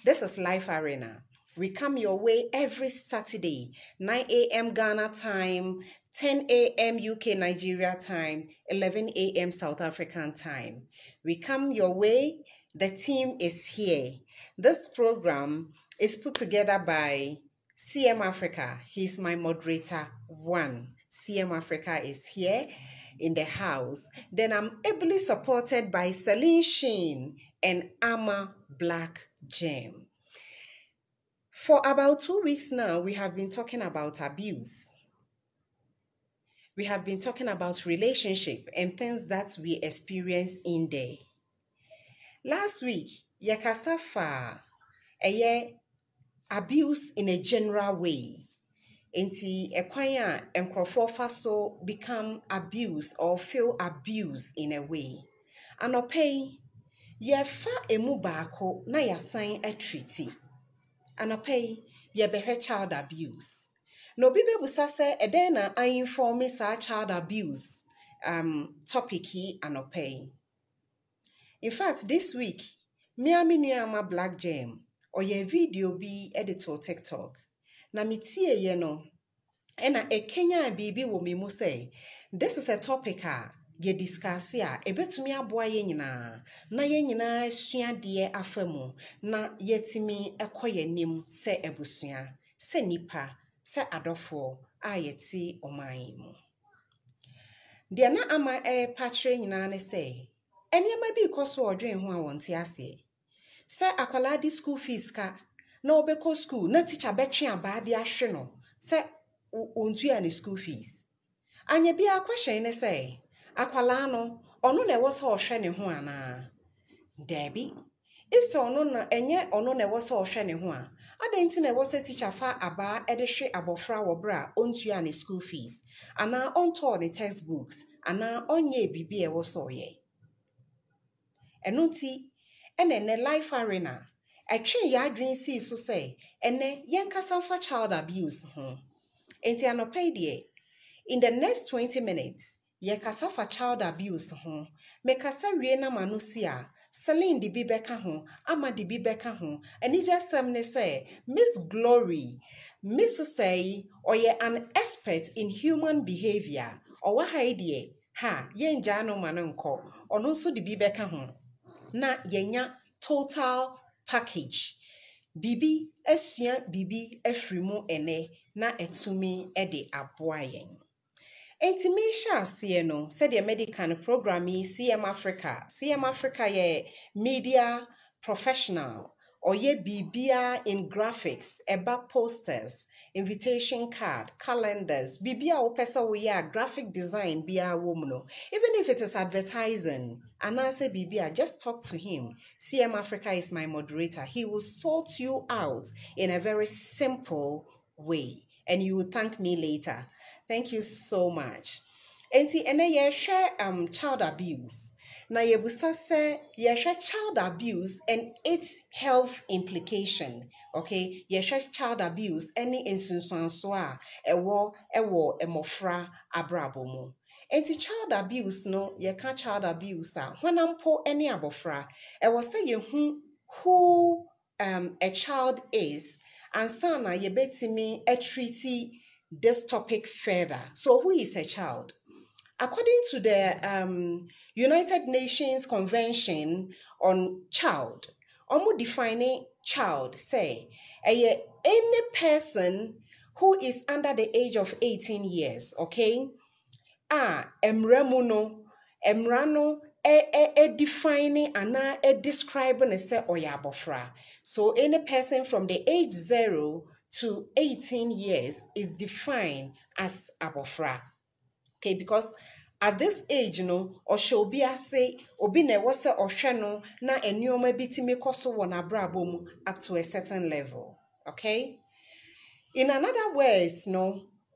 This is Life Arena. We come your way every Saturday, 9 a.m. Ghana time, 10 a.m. UK Nigeria time, 11 a.m. South African time. We come your way. The team is here. This program is put together by CM Africa. He's my moderator one. CM Africa is here in the house. Then I'm ably supported by Celine Sheen and Ama Black Gem. For about 2 weeks now, we have been talking about abuse. We have been talking about relationship and things that we experience in there. Last week, yɛkasa fa abuse in a general way. Enti ekwan a nkrofo fa so become abused or feel abused in a way. Anɔpɛ yɛfa emu baako na yɛasan atreat. Anɔpɛ yɛbɛhwɛ child abuse. No obi bebusa sɛ ɛdɛn na I inform sa child abuse topic yi anɔpɛ. In fact, this week, me Ama Black Gem ɔyɛ video bi editor TikTok. Na metie ye no ena ekenya bibi wo me mu say this is a topic ye discuss a ebetumi aboa ye nyina na ye nyina asua de afa mu na yetimi ekoye nim se ebusua se nipa se adofo a yeti oman mu de na ama patre nyina ne say enema bi koso odwen ho a wonte ase se akwala di school fees ka na obeko school na teacher betwe aba de ahwe no se ontua ne school fees anya bia question ne say akwala no ono na ewo se ohwe ne ho ana debi if so ono na enye ono na ewo se ohwe ne ho a adenti na ewo se teacher fa aba edehwe abofra wo bra ontua ne school fees ana onto ne textbooks ana onye bibi ewo se oye enunti ene Life Arena atwe ya adwen si so say ene yenkasa fa child abuse ho enti anɔpɛ die in the next 20 minutes yɛkasa fa child abuse ho mekasa wie na mano si a Celine de bi bɛka ho ama de bi bɛka ho ani jasɛm ne sɛ Miss Glory Miss Say ɔyɛ an expert in human behavior ɔwɔ ha die ha yɛngya no ma no nkɔ ɔno nso de bi bɛka ho na yɛnya total package bibi asua bibi afrimu ene na etumi de aboa yen enti me sha ase no said the medical program yi CM Africa ye media professional or ye bibia in graphics eba posters invitation card calendars bibia opesa we ya graphic design bia womuno even if it is advertising and I say bibia just talk to him. CM Africa is my moderator. He will sort you out in a very simple way and you will thank me later. Thank you so much. Enti ene ye share child abuse. Na yebusa se ye share child abuse and its health implication. Okay, ye share child abuse any insunsuanso a ewo emofra abrabomu. Enti child abuse no ye ka child abuse a whenampo any abofra ewo se ye who a child is and sana ye betimi treaty this topic further. So who is a child? According to the United Nations Convention on Child, omu defining child say any person who is under the age of 18 years, okay? Emrano defining and describing say oyabofra. So any person from the age 0 to 18 years is defined as abofra. Okay, because at this age, Oshobia say obi ne wose ohwe na enioma bitimi koso wona brabo up to a certain level. Okay? In another words,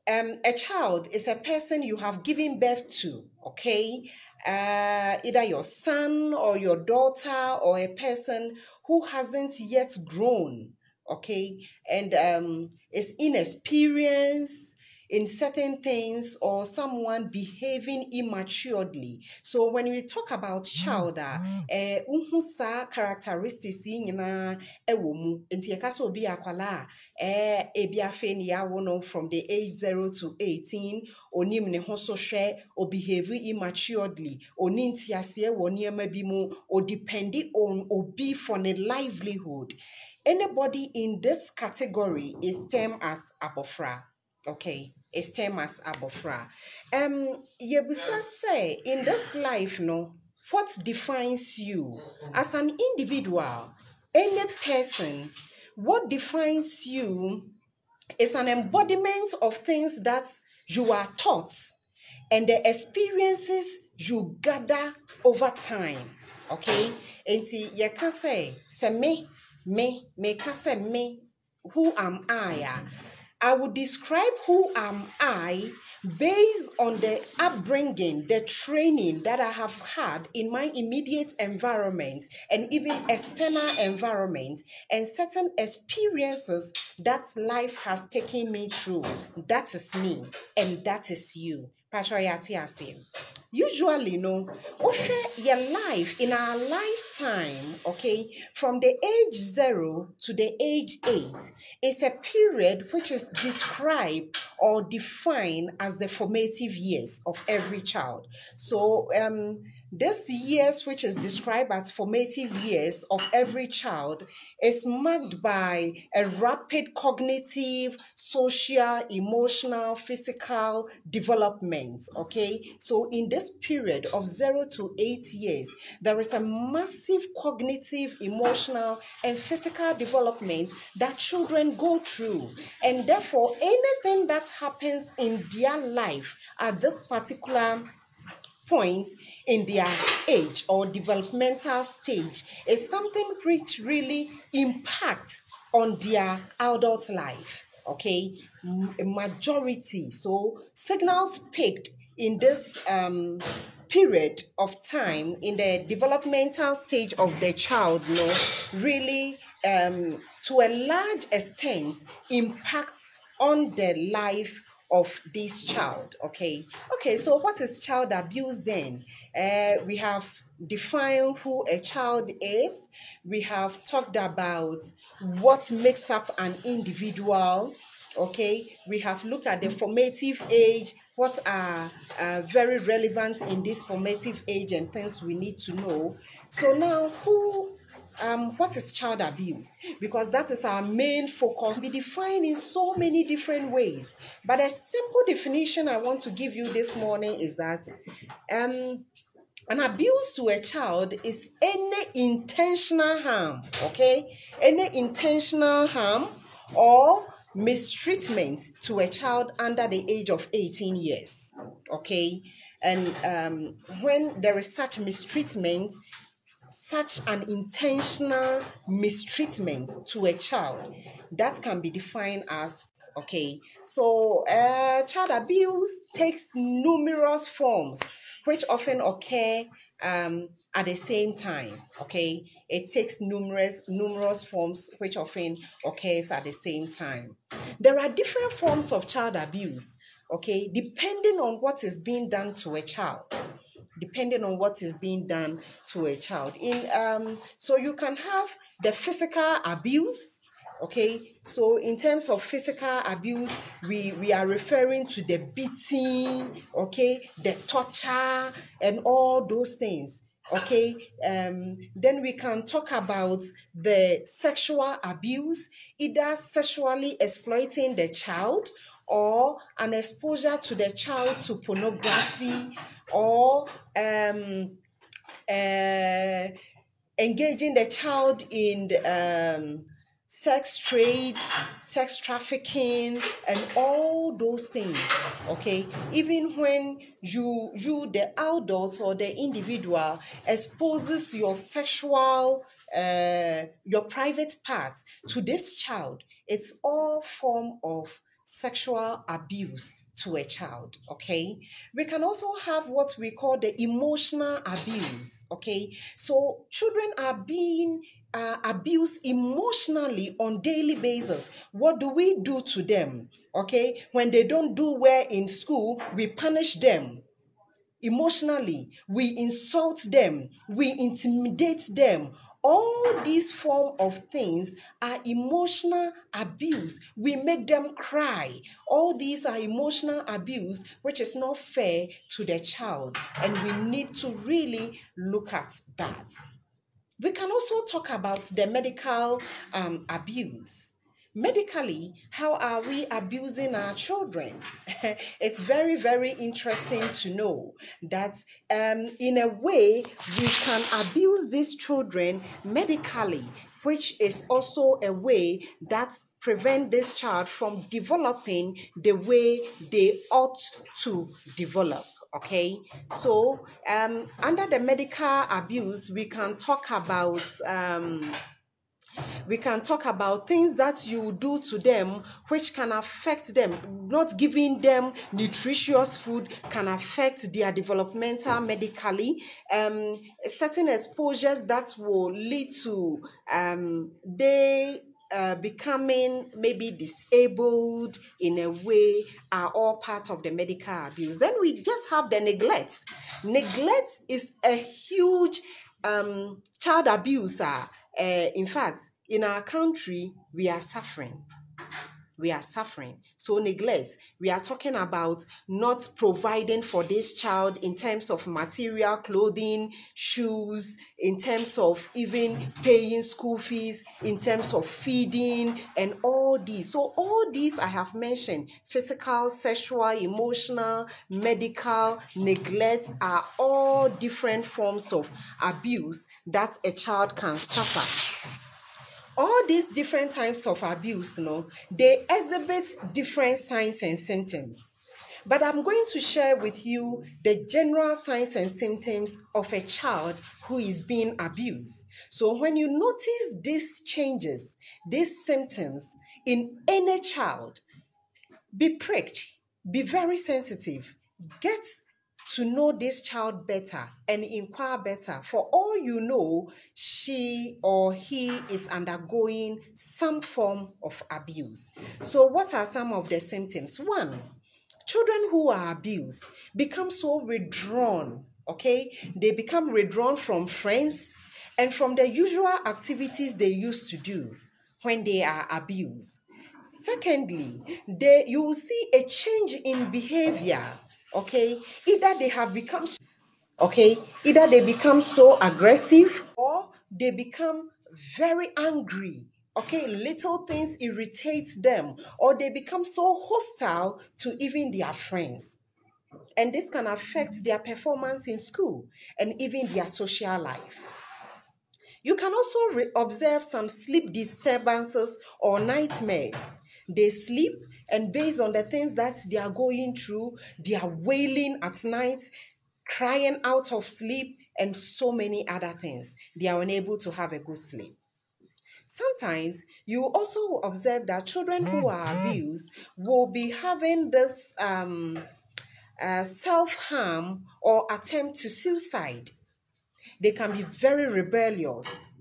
a child is a person you have given birth to, okay? Either your son or your daughter or a person who hasn't yet grown, okay? And is inexperienced, in certain things or someone behaving immaturely. So when we talk about child, uhu sa characteristics yi nyina ewo mu. Nti yeka so obi akwala ebi afe ni yawo no from the age 0 to 18, onim ne ho so hwe, o behave immaturely, oni ntiase wo niema bi mu, o dependi on obi for the livelihood. Anybody in this category is termed as abofra. Okay, is termed as abofra. Yebusa say in this life, no, what defines you as an individual, any person, what defines you is an embodiment of things that you are taught and the experiences you gather over time. Okay? And you can say me, can say me, who am I? I would describe who am I based on the upbringing, the training that I have had in my immediate environment and even external environment and certain experiences that life has taken me through. That is me and that is you. Usually, no, your life in our lifetime, okay, from the age 0 to the age 8 is a period which is described or defined as the formative years of every child. So, this years, which is described as formative years of every child, is marked by a rapid cognitive, social, emotional, physical development. Okay, so in this period of 0 to 8 years, there is a massive cognitive, emotional, and physical development that children go through, and therefore anything that happens in their life at this particular point in their age or developmental stage is something which really impacts on their adult life. Okay, majority. So signals picked in this period of time in the developmental stage of the child, really to a large extent impacts on the life of this child. Okay, so what is child abuse then? We have defined who a child is. We have talked about what makes up an individual. Okay, we have looked at the formative age, what are very relevant in this formative age and things we need to know. So now, what is child abuse? Because that is our main focus. Be defined in so many different ways, but a simple definition I want to give you this morning is that an abuse to a child is any intentional harm, okay? Any intentional harm or mistreatment to a child under the age of 18 years, okay? And when there is such mistreatment, such an intentional mistreatment to a child, that can be defined as, okay, so child abuse takes numerous forms which often occur at the same time. Okay, it takes numerous forms which often occurs at the same time. There are different forms of child abuse, okay, depending on what is being done to a child. Depending on what is being done to a child. So you can have the physical abuse. Okay, so in terms of physical abuse, we are referring to the beating, okay, the torture, and all those things. Okay, then we can talk about the sexual abuse, either sexually exploiting the child or an exposure to the child to pornography or engaging the child in sex trade, sex trafficking, and all those things. Okay, even when you the adult or the individual exposes your sexual your private parts to this child, it's all form of sexual abuse to a child, okay? We can also have what we call the emotional abuse, okay? So children are being abused emotionally on daily basis. What do we do to them, okay? When they don't do well in school, we punish them. Emotionally, we insult them, we intimidate them. All these form of things are emotional abuse. We make them cry. All these are emotional abuse, which is not fair to the child, and we need to really look at that. We can also talk about the medical abuse. Medically, how are we abusing our children? It's very, very interesting to know that in a way we can abuse these children medically, which is also a way that prevent this child from developing the way they ought to develop. Okay, so under the medical abuse, we can talk about things that you do to them which can affect them. Not giving them nutritious food can affect their developmental medically. Certain exposures that will lead to they becoming maybe disabled in a way are all part of the medical abuse. Then we just have the neglect. Neglect is a huge child abuser. In fact, in our country, we are suffering. We are suffering. So neglect, we are talking about not providing for this child in terms of material, clothing, shoes, in terms of even paying school fees, in terms of feeding, and all these. So all these I have mentioned, physical, sexual, emotional, medical, neglect, are all different forms of abuse that a child can suffer. All these different types of abuse, they exhibit different signs and symptoms. But I'm going to share with you the general signs and symptoms of a child who is being abused. So when you notice these changes, these symptoms in any child, be pricked, be very sensitive, get to know this child better and inquire better. For all you know, she or he is undergoing some form of abuse. So what are some of the symptoms? One, children who are abused become so withdrawn, okay? They become withdrawn from friends and from the usual activities they used to do when they are abused. Secondly, you will see a change in behavior, okay? Either they become so aggressive or they become very angry. Okay, little things irritate them, or they become so hostile to even their friends. And this can affect their performance in school and even their social life. You can also observe some sleep disturbances or nightmares. They sleep, and based on the things that they are going through, they are wailing at night, crying out of sleep, and so many other things. They are unable to have a good sleep. Sometimes you also observe that children who are abused will be having this self-harm or attempt to suicide. They can be very rebellious.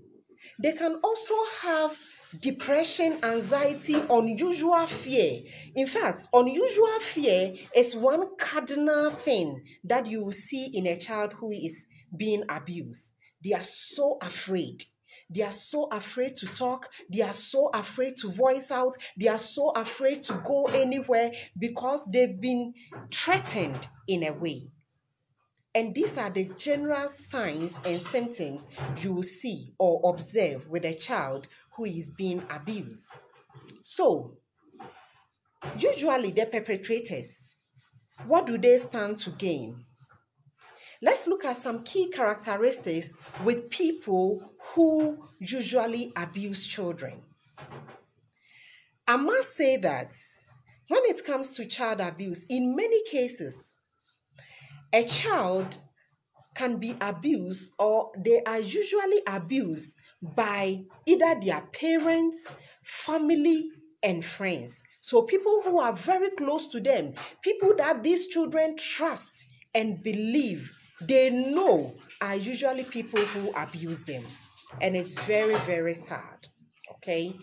They can also have depression, anxiety, unusual fear. In fact, unusual fear is one cardinal thing that you will see in a child who is being abused. They are so afraid. They are so afraid to talk. They are so afraid to voice out. They are so afraid to go anywhere because they've been threatened in a way. And these are the general signs and symptoms you will see or observe with a child who is being abused. So, usually the perpetrators, what do they stand to gain? Let's look at some key characteristics with people who usually abuse children. I must say that when it comes to child abuse, in many cases, a child can be abused, or they are usually abused by either their parents, family, and friends. So people who are very close to them, people that these children trust and believe, they know are usually people who abuse them. And it's very, very sad. Okay,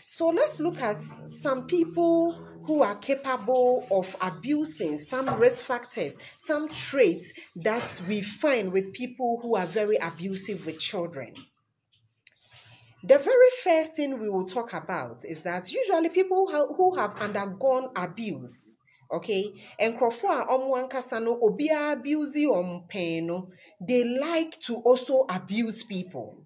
so let's look at some people who are capable of abusing, some risk factors, some traits that we find with people who are very abusive with children. The very first thing we will talk about is that usually people who have undergone abuse, okay, and they like to also abuse people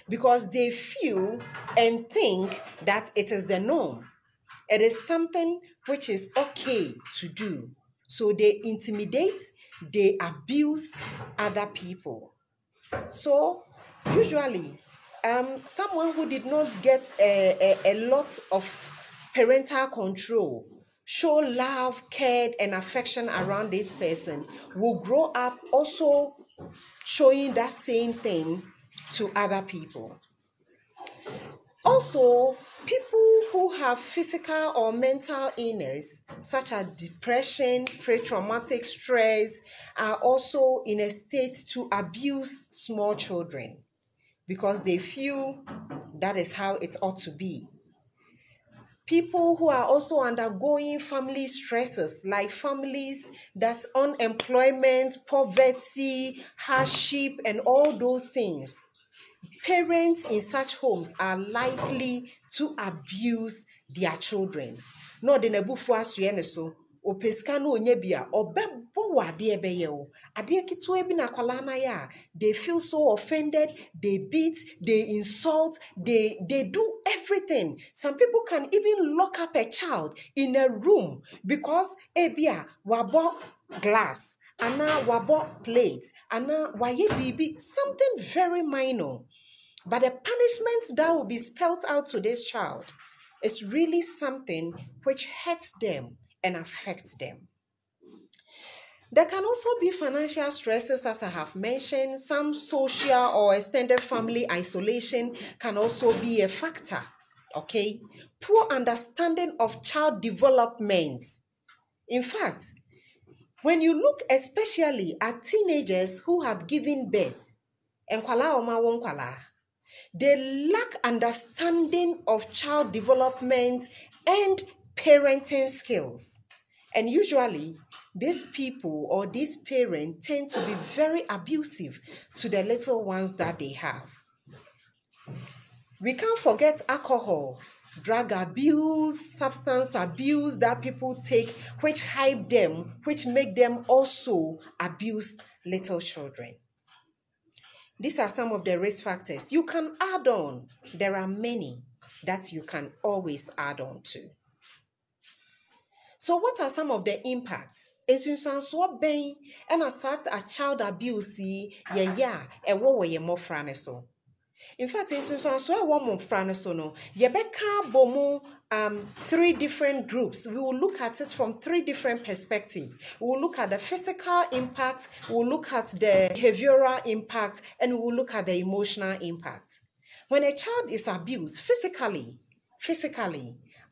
because they feel and think that it is the norm. It is something which is okay to do. So they intimidate, they abuse other people. So usually, someone who did not get a lot of parental control, show love, care, and affection around this person, will grow up also showing that same thing to other people. Also, people who have physical or mental illness, such as depression, pre-traumatic stress, are also in a state to abuse small children because they feel that is how it ought to be. People who are also undergoing family stresses, like families that's unemployment, poverty, hardship, and all those things. Parents in such homes are likely to abuse their children. No, the nebufu asue ne so. Opeska no onye bia obebo wade ebeye o. Ade kitu ebi na kwala na ya. They feel so offended, they beat, they insult, they do everything. Some people can even lock up a child in a room because ebia wabo glass, ana wabo plates, ana waye bibi, something very minor. But the punishment that will be spelled out to this child is really something which hurts them and affects them. There can also be financial stresses, as I have mentioned. Some social or extended family isolation can also be a factor. Okay? Poor understanding of child development. In fact, when you look especially at teenagers who have given birth, they lack understanding of child development and parenting skills. And usually, these people or these parents tend to be very abusive to the little ones that they have. We can't forget alcohol, drug abuse, substance abuse that people take, which hype them, which make them also abuse little children. These are some of the risk factors. You can add on. There are many that you can always add on to. So what are some of the impacts? And a child abuse, in fact, three different groups. We will look at it from three different perspectives. We will look at the physical impact, we will look at the behavioral impact, and we will look at the emotional impact. When a child is abused physically,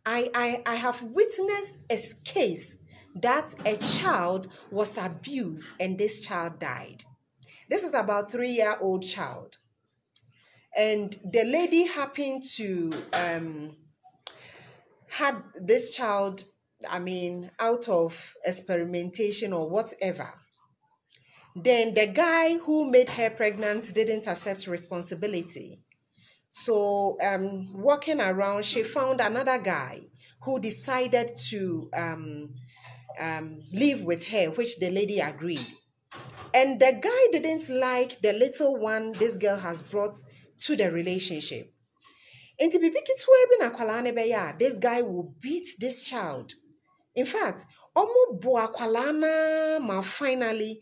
I have witnessed a case that a child was abused and this child died. This is about 3-year-old child. And the lady happened to had this child, out of experimentation or whatever. Then the guy who made her pregnant didn't accept responsibility. So walking around, she found another guy who decided to live with her, which the lady agreed. And the guy didn't like the little one this girl has brought to the relationship. This guy will beat this child. In fact, finally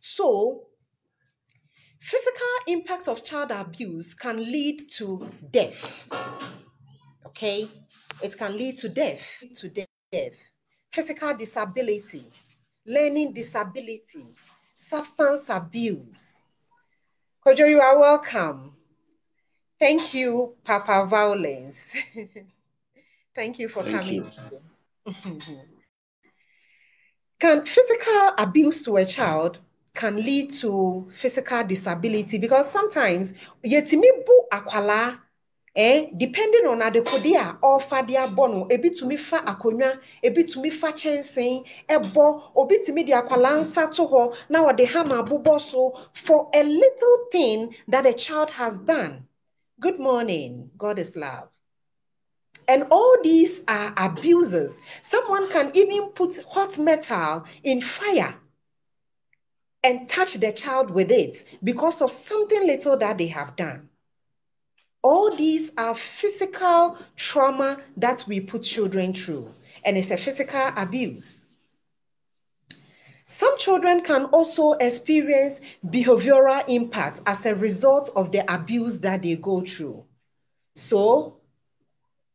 so physical impact of child abuse can lead to death. Okay? It can lead to death. Physical disability, learning disability, substance abuse. Kojo, you are welcome. Thank you, Papa Violence. Thank you for coming today. Can physical abuse to a child can lead to physical disability? Because sometimes yetimi bu akwala depending on adekode or fadia bono ebi tumi fa akonwa ebi tumi fa chensen ebo obi timi di akwala nsa to ho na wo de hammer bobo so for a little thing that a child has done. Good morning. God is love. And all these are abusers. Someone can even put hot metal in fire and touch the child with it because of something little that they have done. All these are physical trauma that we put children through, and it's a physical abuse. Some children can also experience behavioral impact as a result of the abuse that they go through. So,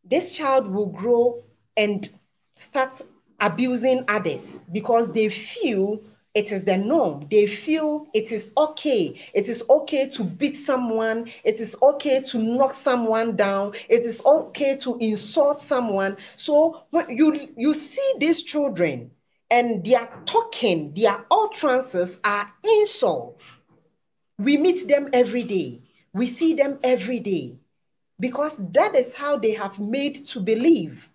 this child will grow and start abusing others because they feel it is the norm. They feel it is okay. It is okay to beat someone. It is okay to knock someone down. It is okay to insult someone. So when you see these children and they are talking, their utterances are insults. We meet them every day. We see them every day. Because that is how they have made to believe.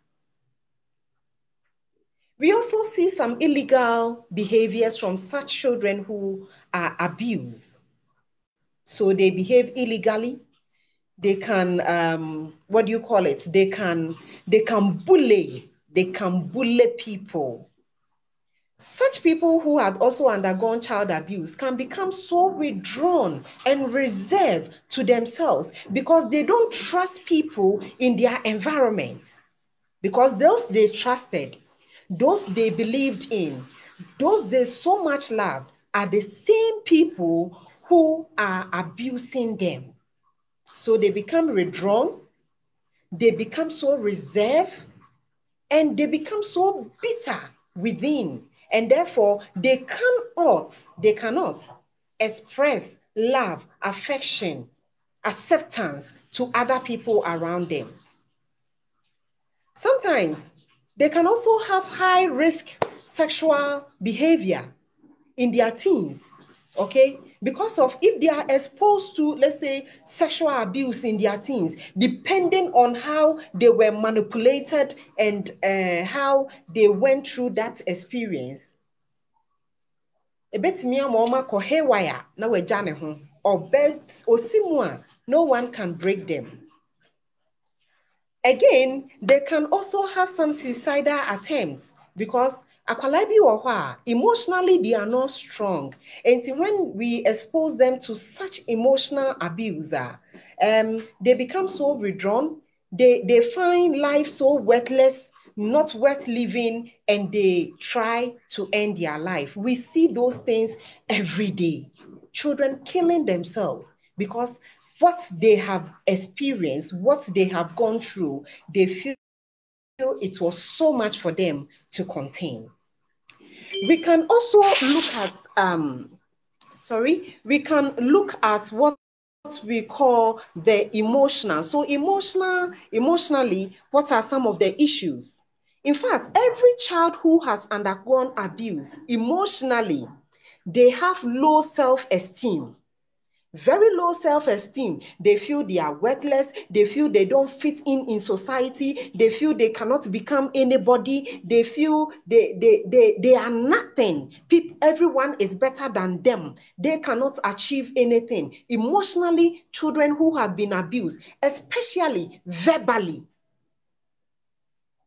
We also see some illegal behaviors from such children who are abused. So they behave illegally. They can, They can bully. They can bully people. Such people who have also undergone child abuse can become so withdrawn and reserved to themselves because they don't trust people in their environment. Because those they trusted, those they believed in, those they so much loved are the same people who are abusing them. So they become withdrawn, they become so reserved, and they become so bitter within. And therefore, they cannot express love, affection, acceptance to other people around them. Sometimes they can also have high risk sexual behavior in their teens, okay? Because of if they are exposed to, let's say, sexual abuse in their teens, depending on how they were manipulated and how they went through that experience. No one can break them. Again, they can also have some suicidal attempts because emotionally they are not strong. And when we expose them to such emotional abuse, they become so withdrawn. They find life so worthless, not worth living, and they try to end their life. We see those things every day. Children killing themselves because what they have experienced, what they have gone through, they feel it was so much for them to contain. We can also look at what we call the emotional. So emotionally, what are some of the issues? In fact, every child who has undergone abuse emotionally, they have low self-esteem. Very low self-esteem. They feel they are worthless. They feel they don't fit in society. They feel they cannot become anybody. They feel they are nothing. Everyone is better than them. They cannot achieve anything. Emotionally, children who have been abused, especially verbally.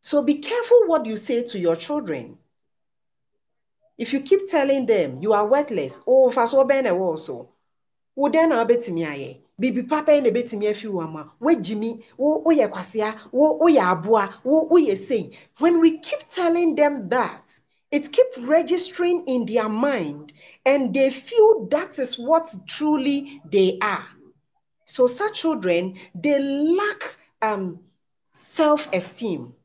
So be careful what you say to your children. If you keep telling them you are worthless, oh, faso bene also. Wo den na betimi aye bibi papa na betimi afi wo ama wo jimi wo ye kwasea wo ye aboa wo ye sei. When we keep telling them that, it keeps registering in their mind and they feel that is what truly they are. So such children, they lack self-esteem.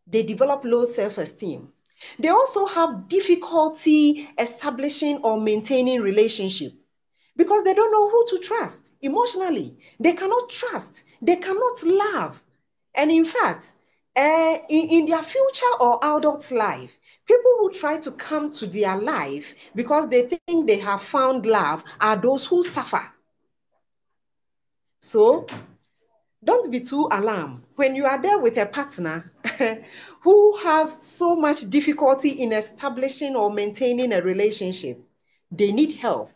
They develop low self-esteem. They also have difficulty establishing or maintaining relationship. because they don't know who to trust emotionally. They cannot trust. They cannot love. And in fact, in their future or adult life, people who try to come to their life because they think they have found love are those who suffer. So don't be too alarmed when you are there with a partner who have so much difficulty in establishing or maintaining a relationship. They need help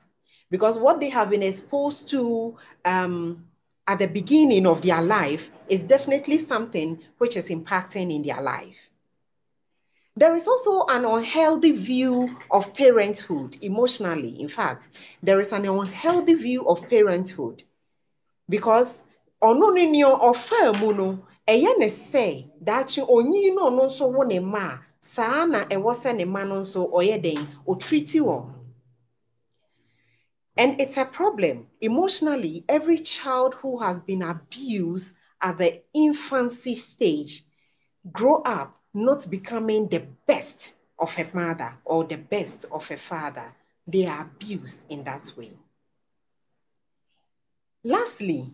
because what they have been exposed to at the beginning of their life is definitely something which is impacting in their life. There is also an unhealthy view of parenthood emotionally. In fact, there is an unhealthy view of parenthood because ono ne neo ofa mu no eye ne se dachi onyi no no so wo ne ma saa na ewo se ne ma no so oye den o treat wo. And it's a problem emotionally. Every child who has been abused at the infancy stage grow up not becoming the best of a mother or the best of a father. They are abused in that way. Lastly,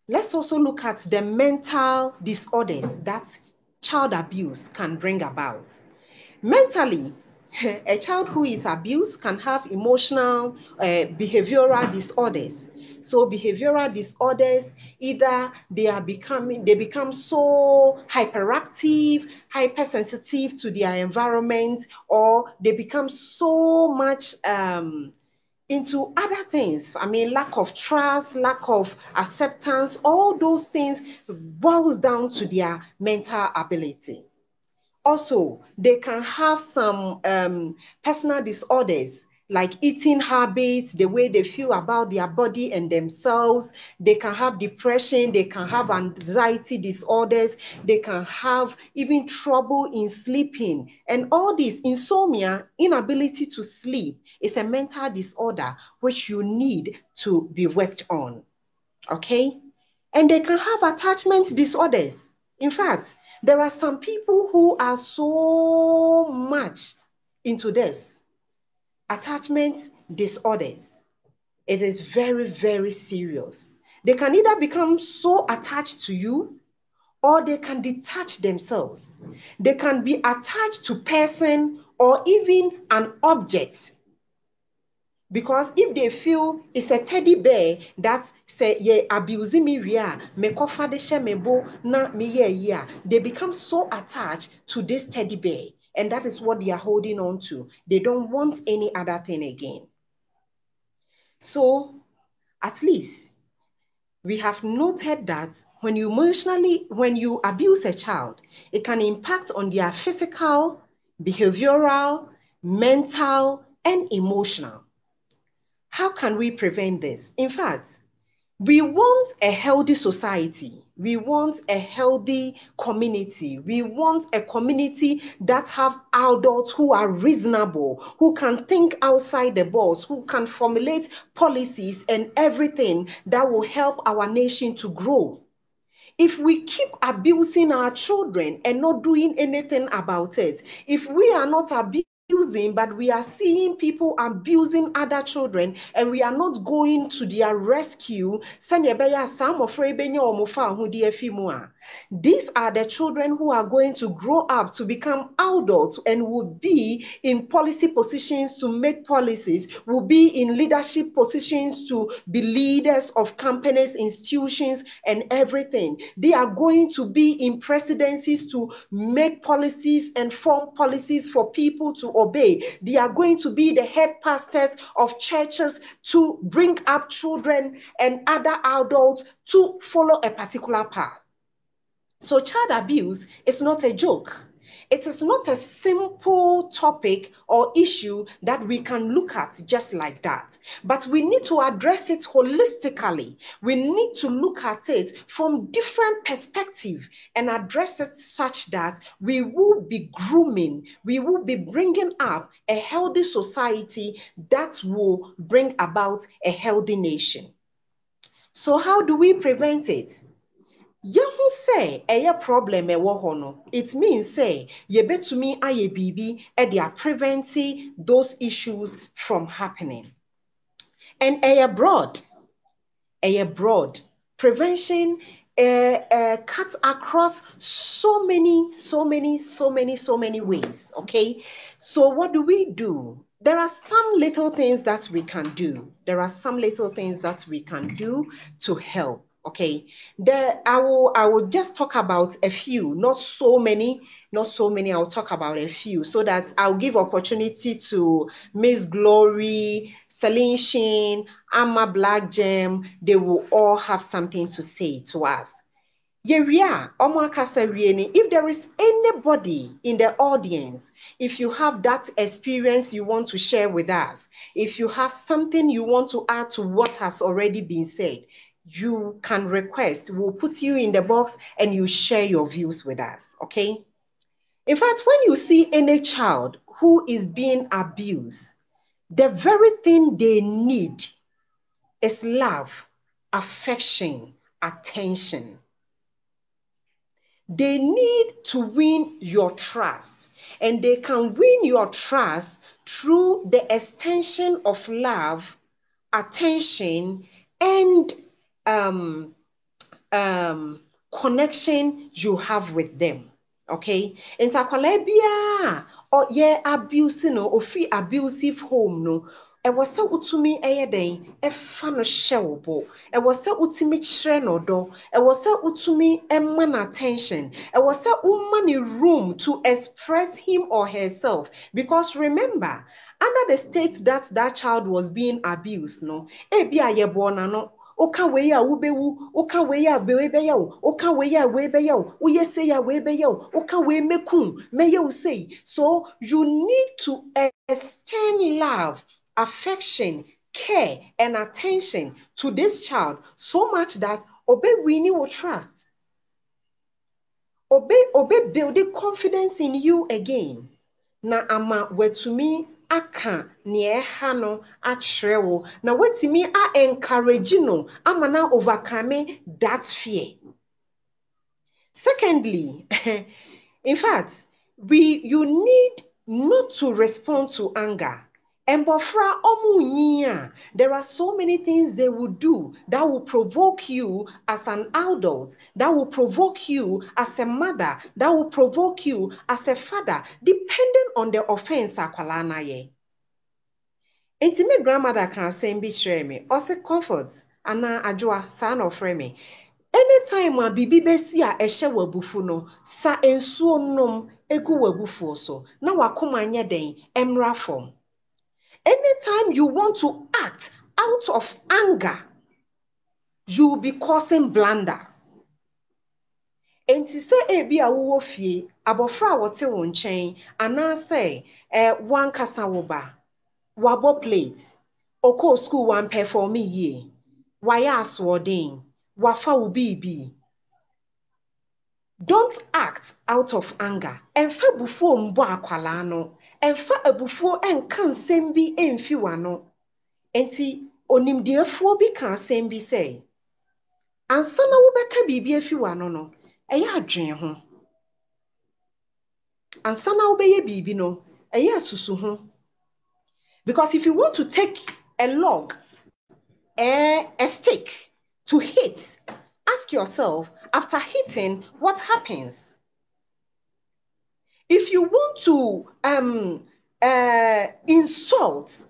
let's also look at the mental disorders that child abuse can bring about. Mentally, a child who is abused can have emotional, behavioral disorders. So behavioral disorders, either they become so hyperactive, hypersensitive to their environment, or they become so much into other things. I mean, lack of trust, lack of acceptance, all those things boils down to their mental ability. Also, they can have some personal disorders like eating habits, the way they feel about their body and themselves. They can have depression, they can have anxiety disorders, they can have even trouble in sleeping. And all this, insomnia, inability to sleep, is a mental disorder which you need to be worked on. Okay? And they can have attachment disorders. In fact, there are some people who are so much into this attachment disorders. It is very, very serious. They can either become so attached to you or they can detach themselves. They can be attached to person or even an object. Because if they feel it's a teddy bear that say ye abusing me ria me kofa de she me bo na me ye they become so attached to this teddy bear, and that is what they are holding on to. They don't want any other thing again. So at least we have noted that when you abuse a child, it can impact on their physical, behavioral, mental, and emotional. How can we prevent this? In fact, we want a healthy society. We want a healthy community. We want a community that have adults who are reasonable, who can think outside the box, who can formulate policies and everything that will help our nation to grow. If we keep abusing our children and not doing anything about it, if we are not abusing, but we are seeing people abusing other children and we are not going to their rescue, these are the children who are going to grow up to become adults and will be in policy positions to make policies, will be in leadership positions to be leaders of companies, institutions, and everything. They are going to be in presidencies to make policies and form policies for people to obey. They are going to be the head pastors of churches to bring up children and other adults to follow a particular path. So child abuse is not a joke. It is not a simple topic or issue that we can look at just like that. But we need to address it holistically. We need to look at it from different perspectives and address it such that we will be grooming, we will be bringing up a healthy society that will bring about a healthy nation. So how do we prevent it? Yehu say eye problem ewo ho no, it means say yebetumi aye bibi e dia preventing those issues from happening. And broad. Prevention cuts across so many ways, okay? So what do? There are some little things that we can do. To help, okay? I will just talk about a few, not so many. I'll talk about a few so that I'll give opportunity to Miss Glory, Celine Sheen, Amma Black Gem. They will all have something to say to us. If there is anybody in the audience, if you have that experience you want to share with us, if you have something you want to add to what has already been said, you can request. We'll put you in the box and you share your views with us, okay? In fact, when you see any child who is being abused, the very thing they need is love, affection, attention. They need to win your trust, and they can win your trust through the extension of love, attention, and connection you have with them. Okay? Ntakwala bia or yeah abuse no ofi abusive home no. Ɛwɔ sɛ utumi ɛyɛ den ɛfa no hyɛ wo bo. Ɛwɔ sɛ utumi kyerɛ no dɔ. Ɛwɔ sɛ utumi ɛma no attention. Ɛwɔ sɛ uma ne room to express him or herself. Because remember, under the state that that child was being abused, no, ebi a yɛbɔ no. Oka we ya ubewu, oka we ya bewe yo, oka we ya webe yo, uye say ya webe yo, oka we mekun, me yo say. So you need to extend love, affection, care, and attention to this child so much that obe winnie will trust. Obe building confidence in you again. Na ama wetumi aka ne no atrewo na wetimi encourage no ama na overcome that fear. Secondly, in fact, you need not to respond to anger. Embofra omunyia. There are so many things they will do that will provoke you as an adult, that will provoke you as a mother, that will provoke you as a father, depending on the offense akwala na ye. Intimate grandmother can say mbi me, or say comfort, ana ajwa son of me. Anytime a bibi besi a ehye wabufu no, sa ensuo nom egu wabufu so, na wakoma anya den emra form. Anytime you want to act out of anger, you will be causing blunder. Enti se ebi a wo fie, abofra wote wo nchen, ana say wan kasa wo ba, wabo plate, oko school wan perform ye, waya aswodin, wafa wo bibi. Don't act out of anger. Enfa bufuo mbo akwala no. Enfa abufuo enka nsɛm bi emfi wano. Enti onimdiefuo bi ka nsɛm bi sɛ, ansa na wobɛka biribi afi wano no, ɛyɛ adwen ho. Ansa na wobɛyɛ biribi no, ɛyɛ asusu ho. Because if you want to take a log, a stick to hit, ask yourself, after hitting, what happens? If you want to insult,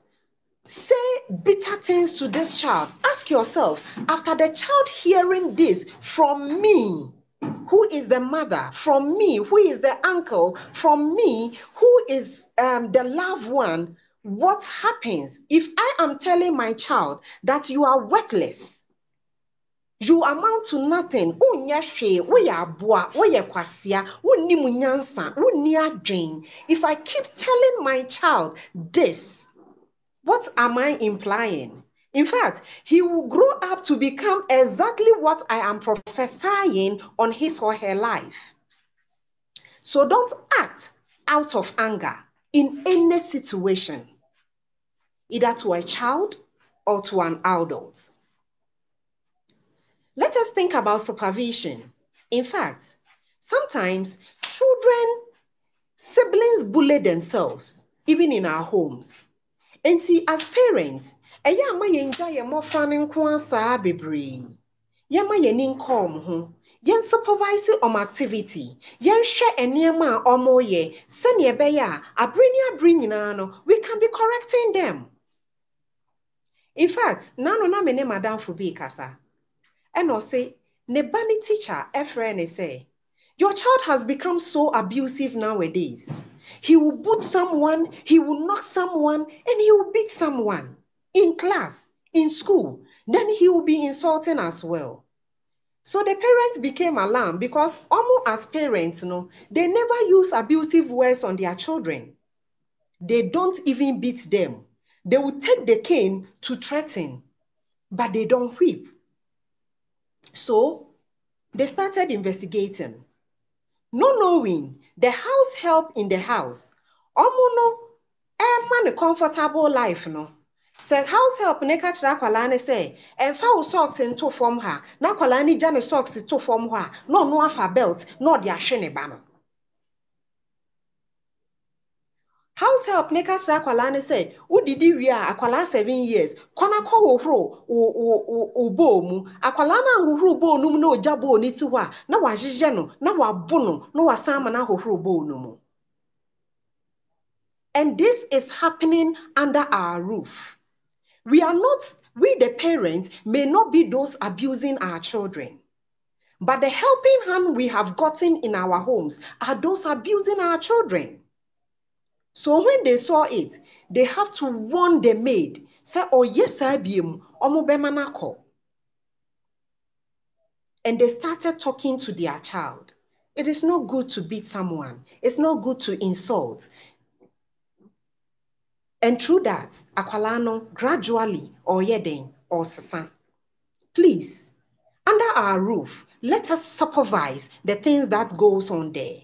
say bitter things to this child, ask yourself, after the child hearing this from me, who is the mother, from me, who is the uncle, from me, who is the loved one, what happens if I am telling my child that you are worthless? You amount to nothing. If I keep telling my child this, what am I implying? In fact, he will grow up to become exactly what I am prophesying on his or her life. So don't act out of anger in any situation, either to a child or to an adult. Let us think about supervision. In fact, sometimes siblings bully themselves, even in our homes. Enti as parents, eya ama yenja ye mofra ne nko asa bebre. Ye ma ye nin kom ho. Yen supervise activity. Yen hwe enema omo ye. Se ne ebe ya abre nyina no, we can be correcting them. In fact, nano na me ne madam Fubi kasa. And I say, ne bani teacher, a friend say, your child has become so abusive nowadays. He will boot someone, he will knock someone, and he will beat someone in class, in school. Then he will be insulting as well. So the parents became alarmed because almost as parents, they never use abusive words on their children. They don't even beat them. They will take the cane to threaten, but they don't whip. So they started investigating. No knowing the house help in the house. Omo no, a comfortable life no. Say house help ne ka kira kwala ne say, emfa wo socks into form ha, na kwala ni gya socks to form ha, no afa belt, no de ahwe ne ba no. House help ne ka kira kwala ne say, udidi wi a akwala 7 years, kona kwa wohro o bo mu, akwala na wohro bo no mu na ogya bo ni ti ho a, na wahyeje no, na wabo no, na wasama na wohro bo no mu. And this is happening under our roof. We the parents may not be those abusing our children. But the helping hand we have gotten in our homes are those abusing our children. So when they saw it, they have to warn the maid. Say, oh yes, I be omo. And they started talking to their child. It is not good to beat someone. It's not good to insult. And through that, akwalano gradually or yeden or sasa. Please, under our roof, let us supervise the things that goes on there.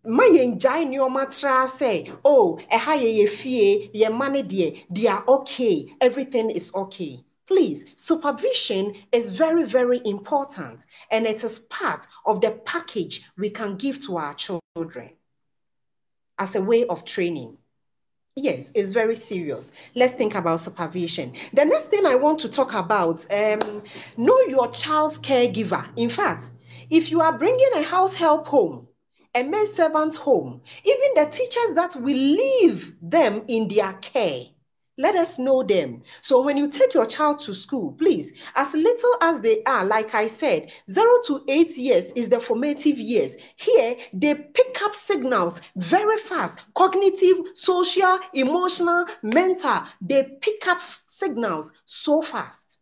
Ma yenjai nyoma tra say, oh, eha ye fie, ye money they are okay, everything is okay. Please, supervision is very, very important, and it is part of the package we can give to our children as a way of training. Yes, it's very serious. Let's think about supervision. The next thing I want to talk about, know your child's caregiver. In fact, if you are bringing a house help home, a maid servant home, even the teachers that will leave them in their care, let us know them. So when you take your child to school, please, as little as they are, like I said, 0 to 8 years is the formative years. Here, they pick up signals very fast. Cognitive, social, emotional, mental. They pick up signals so fast.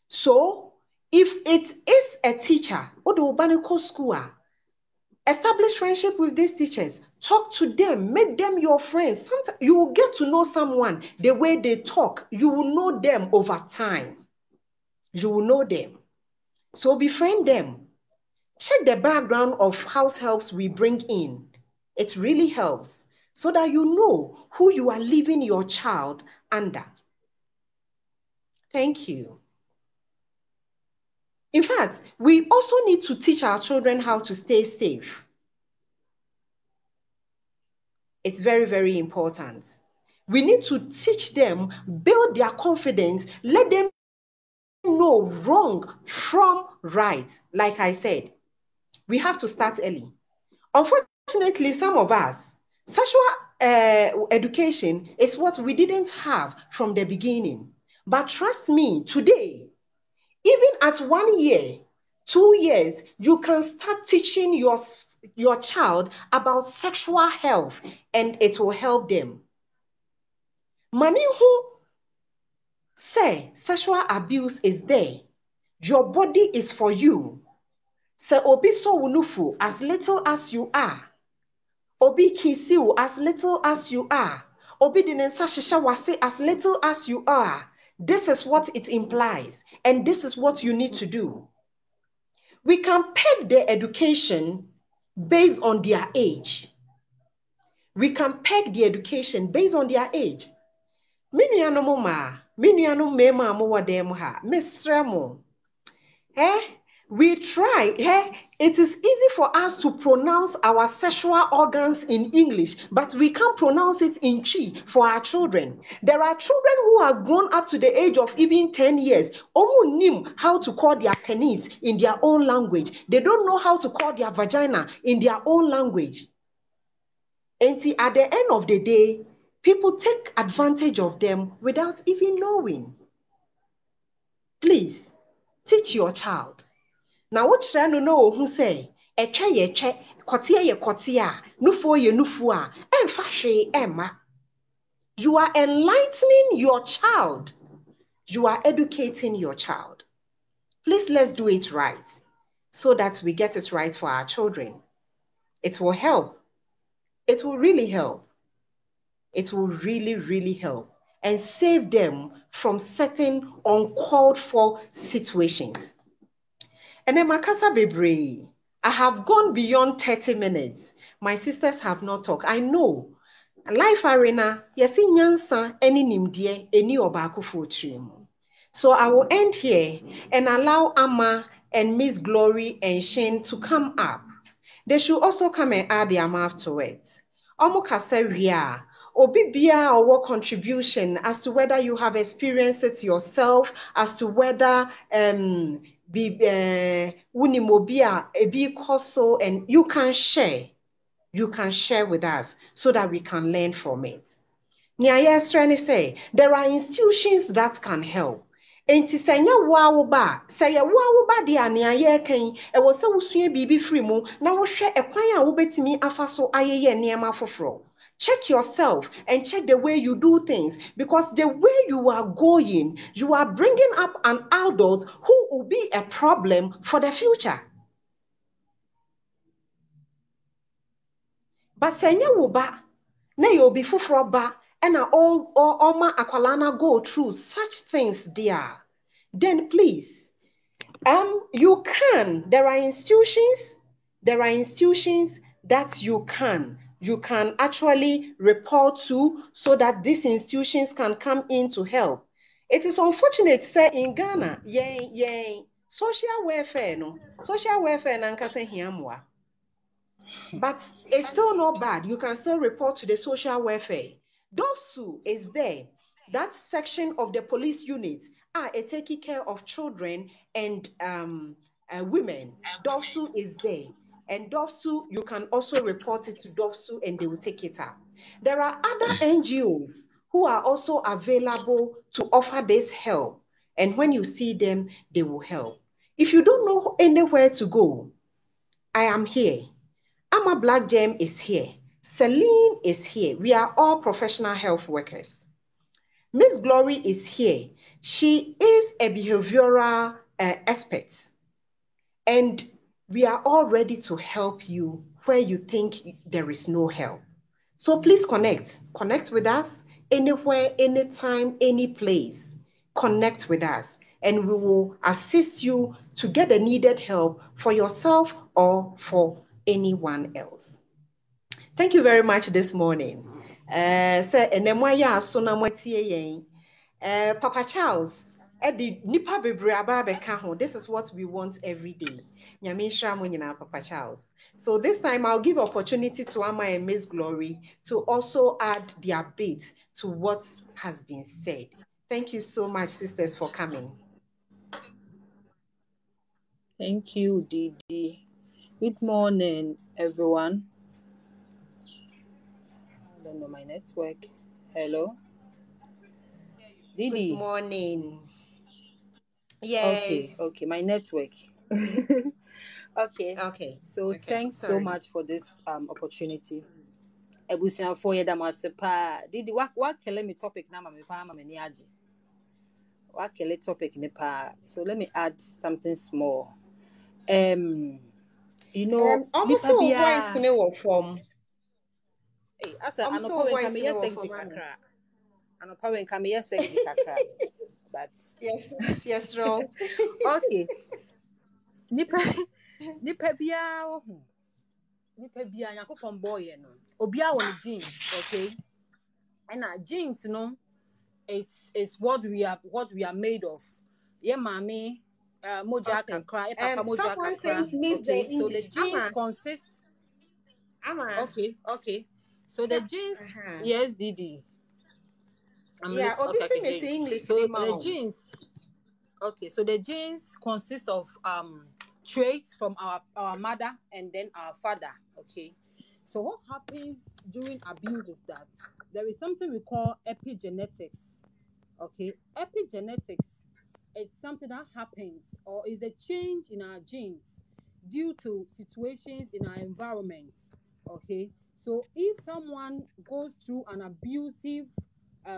So, if it is a teacher, school, establish friendship with these teachers. Talk to them. Make them your friends. Sometimes you will get to know someone the way they talk. You will know them over time. You will know them. So befriend them. Check the background of house helps we bring in. It really helps so that you know who you are leaving your child under. Thank you. In fact, we also need to teach our children how to stay safe. It's very, very important. We need to teach them, build their confidence, let them know wrong from right. Like I said, we have to start early. Unfortunately, some of us, sexual education is what we didn't have from the beginning. But trust me, today, even at 1 year, 2 years, you can start teaching your child about sexual health and it will help them. Many who say sexual abuse is there, your body is for you. Say obi so wunufu as little as you are. Obi kisiu as little as you are. Obi dinensa shisha wase as little as you are. This is what it implies, and this is what you need to do. We can peg their education based on their age. We can peg the education based on their age. Minuano mema mo wadem ha, Miss Remo. We try. It is easy for us to pronounce our sexual organs in English, but we can't pronounce it in Chi for our children. There are children who have grown up to the age of even 10 years. Omu nim how to call their penis in their own language. They don't know how to call their vagina in their own language. And at the end of the day, people take advantage of them without even knowing. Please, teach your child. Now what should I know who say? Eche ye che, kotia ye kotia, nufo ye nufua, fashe emma. You are enlightening your child. You are educating your child. Please, let's do it right so that we get it right for our children. It will help. It will really help. It will really, really help and save them from certain uncalled for situations. And then Makasa Bebre, I have gone beyond 30 minutes. My sisters have not talked. I know. Life Arena, yes, in Nyansa, any nimdie, any obako trim. So I will end here and allow Amma and Miss Glory and Shane to come up. They should also come and add their mouth to it. Omo kaseria, obibia or what contribution as to whether you have experienced it yourself, as to whether unimobia ebi koso, and you can share. You can share with us so that we can learn from it. Nia say there are institutions that can help. Enti sɛ nyɛ woa wo ba sɛ yɛ woa wo ba de a nea yɛkan ɛwɔ sɛ wosua biribi firi mu na wohwɛ ɛkwan a wobɛtumi afa so ayɛyɛ nneɛma foforɔ. Check yourself and check the way you do things, because the way you are going, you are bringing up an adult who will be a problem for the future. But sɛ nyɛ wo ba na yɛ obi foforɔ ba and all ma akwalana go through such things there, then please, you can. There are institutions that you can actually report to so that these institutions can come in to help. It is unfortunate, say in Ghana, social welfare nankasa hiamwa. But it's still not bad. You can still report to the social welfare. DOFSU is there. That section of the police unit taking care of children and women. DOFSU is there. And DOFSU, you can also report it to DOFSU and they will take it up. There are other NGOs who are also available to offer this help. And when you see them, they will help. If you don't know anywhere to go, I am here. Amma Black Gem is here. Celine is here. We are all professional health workers. Miss Glory is here. She is a behavioral expert. And we are all ready to help you where you think there is no help. So please connect. Connect with us anywhere, anytime, any place. Connect with us and we will assist you to get the needed help for yourself or for anyone else. Thank you very much this morning. Papa Charles, this is what we want every day. Papa Charles. So this time I'll give opportunity to Amma and Miss Glory to also add their bit to what has been said. Thank you so much, sisters, for coming. Thank you, Didi. Good morning, everyone. I don't know my network. Hello? Didi. Good morning. Yes. Okay, my network. Okay. So thanks so much for this opportunity. Ebusian for Yedamasepa. Didi, what can me topic na mama ni aji? What can topic nipa? So let me add something small. You know, almost so voice in a form. Hey, asa anopa when come yes sexy kakra. Anopa when come yes sexy kakra. But yes, Ro. Okay. Nipa bia wo hu. Nipa bia yakopon boy no. Obia won jeans, okay? And jeans no is what we are made of. Yeah, mommy moja Okay. kakra, papa moja Someone kakra. says miss the Okay, so the English. genes consist. Ama. Okay. So So, the genes, yes, Didi. I'm yeah, listening. Okay, I obviously can hear miss you. English So ni the mao. genes. Okay, so the genes consist of traits from our mother and then our father. Okay, so what happens during abuse is that there is something we call epigenetics. Okay, epigenetics is something that happens or is a change in our genes due to situations in our environment. Okay, so if someone goes through an abusive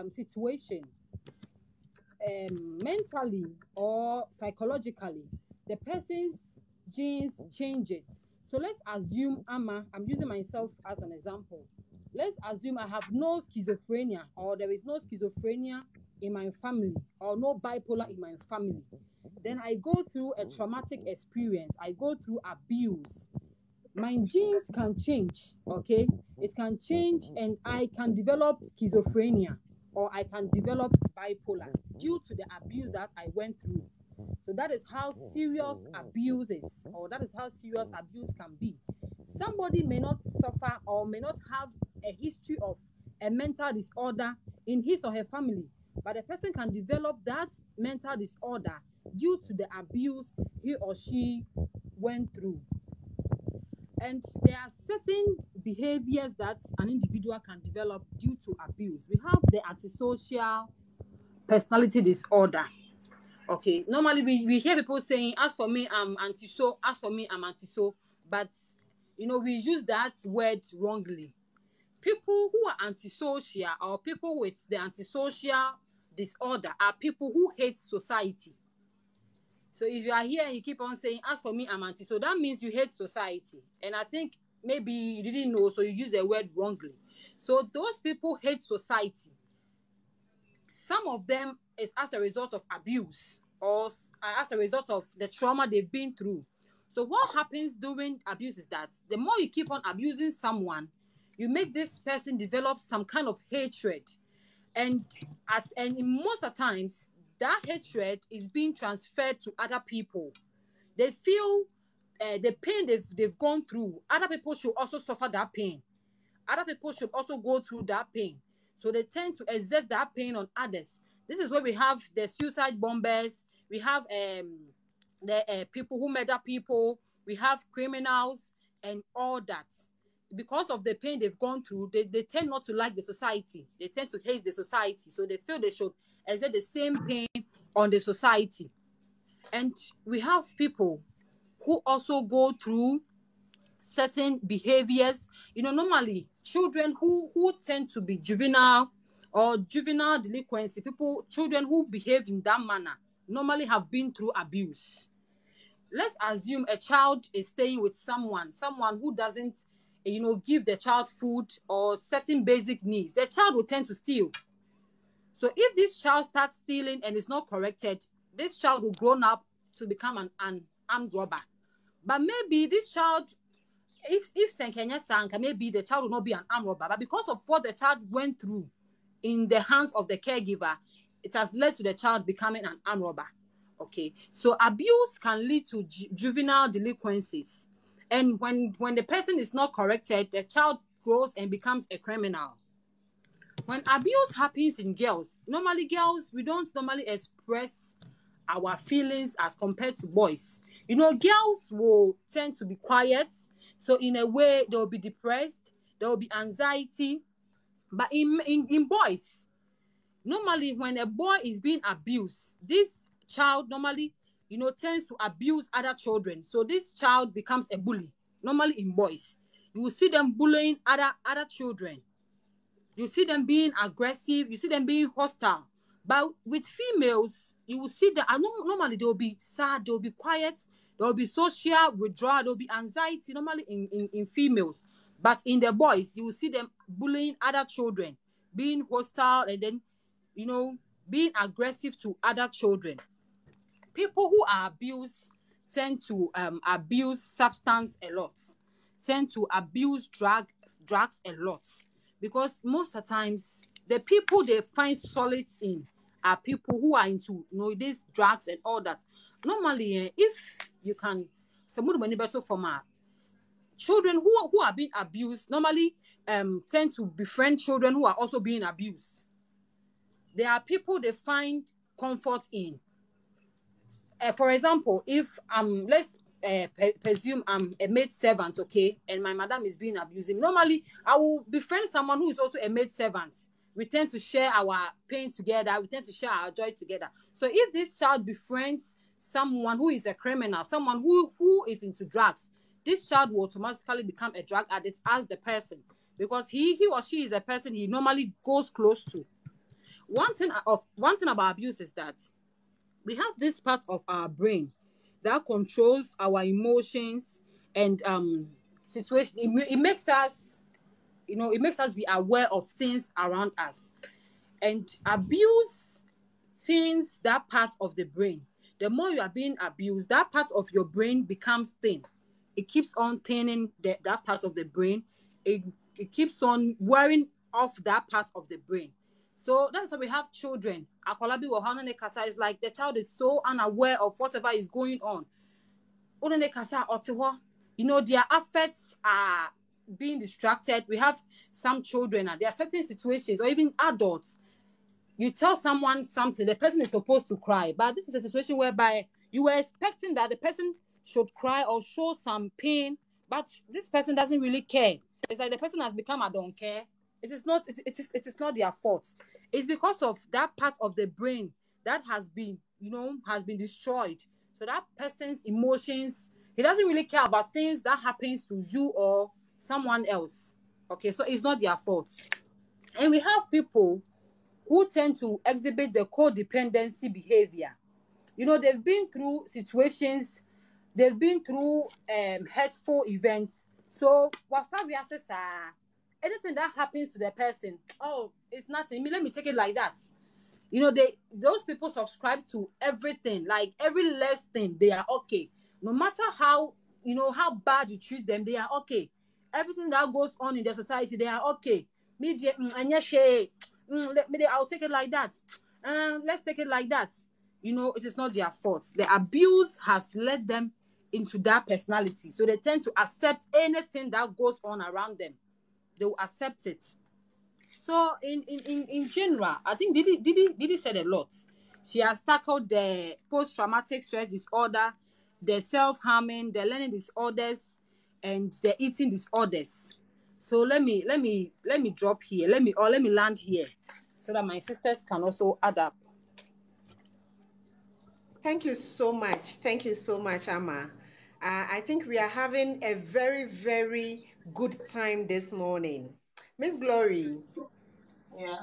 situation, mentally or psychologically, the person's genes changes. So let's assume I'm using myself as an example. Let's assume I have no schizophrenia, or there is no schizophrenia in my family, or no bipolar in my family. Then I go through a traumatic experience, I go through abuse. My genes can change, okay? It can change, and I can develop schizophrenia, or I can develop bipolar due to the abuse that I went through. So that is how serious abuse is, or that is how serious abuse can be. Somebody may not suffer or may not have a history of a mental disorder in his or her family, but a person can develop that mental disorder due to the abuse he or she went through. And there are certain behaviors that an individual can develop due to abuse. We have the antisocial personality disorder. Okay, normally we hear people saying, as for me, I'm anti-so, as for me, I'm anti-so, but we use that word wrongly. People who are antisocial, or people with the antisocial disorder, are people who hate society. So if you are here and you keep on saying, as for me, I'm anti, so that means you hate society. And I think maybe you didn't know, so you use the word wrongly. So those people hate society. Some of them is as a result of abuse, or as a result of the trauma they've been through. So what happens during abuse is that the more you keep on abusing someone, you make this person develop some kind of hatred. And most of the times, that hatred is being transferred to other people. They feel the pain they've gone through. Other people should also suffer that pain. Other people should also go through that pain. So they tend to exert that pain on others. This is where we have the suicide bombers. We have the people who murder people. We have criminals and all that. Because of the pain they've gone through, they tend not to like the society. They tend to hate the society. So they feel they should exert the same pain on the society. And we have people who also go through certain behaviors. Normally children who tend to be juvenile or juvenile delinquency, children who behave in that manner normally have been through abuse. Let's assume a child is staying with someone who doesn't give the child food or certain basic needs. The child will tend to steal. So if this child starts stealing and is not corrected, this child will grow up to become an armed robber. But maybe this child, if Senkenya Sanka, maybe the child will not be an armed robber. But because of what the child went through in the hands of the caregiver, it has led to the child becoming an armed robber. Okay, so abuse can lead to juvenile delinquencies. And when the person is not corrected, the child grows and becomes a criminal. When abuse happens in girls, normally girls, we don't normally express our feelings as compared to boys. Girls will tend to be quiet. So in a way, they'll be depressed, there will be anxiety. But in boys, normally when a boy is being abused, this child normally, tends to abuse other children. So this child becomes a bully. Normally in boys, you will see them bullying other children. You see them being aggressive. You see them being hostile. But with females, you will see that normally they will be sad. They will be quiet. There will be social withdrawal. There will be anxiety normally in females. But in the boys, you will see them bullying other children, being hostile, and then, being aggressive to other children. People who are abused tend to abuse substance a lot, tend to abuse drugs a lot. Because most of the times, the people they find solace in are people who are into, these drugs and all that. Normally, if you can, somebody better for my children who are being abused, normally tend to befriend children who are also being abused. There are people they find comfort in. For example, if let's presume I'm a maid servant, okay, and my madam is being abused. Normally, I will befriend someone who is also a maid servant. We tend to share our pain together. We tend to share our joy together. So if this child befriends someone who is a criminal, someone who is into drugs, this child will automatically become a drug addict as the person, because he or she is a person he normally goes close to. One thing about abuse is that we have this part of our brain that controls our emotions and situation. It makes us, it makes us be aware of things around us. And abuse thins that part of the brain. The more you are being abused, that part of your brain becomes thin. It keeps on thinning that part of the brain. It keeps on wearing off that part of the brain. So that's why we have children. Akolabi Wahanane Kasa is like the child is so unaware of whatever is going on. Their affects are being distracted. We have some children and there are certain situations, or even adults. You tell someone something, the person is supposed to cry, but this is a situation whereby you were expecting that the person should cry or show some pain, but this person doesn't really care. It's like the person has become, I don't care. It is not their fault. It's because of that part of the brain that has been destroyed. So that person's emotions, he doesn't really care about things that happens to you or someone else. Okay, so it's not their fault. And we have people who tend to exhibit the codependency behavior. They've been through situations, they've been through hurtful events. So anything that happens to the person, oh, it's nothing. Let me take it like that. Those people subscribe to everything, like every less thing, they are okay. No matter how bad you treat them, they are okay. Everything that goes on in their society, they are okay. I'll take it like that. Let's take it like that. It is not their fault. The abuse has led them into that personality. So they tend to accept anything that goes on around them. They will accept it. So in general, I think Didi said a lot. She has tackled the post-traumatic stress disorder, the self-harming, the learning disorders, and the eating disorders. So let me drop here. Let me land here so that my sisters can also add up. Thank you so much. Thank you so much, Amma. I think we are having a very, very good time this morning. Miss Glory. Yeah.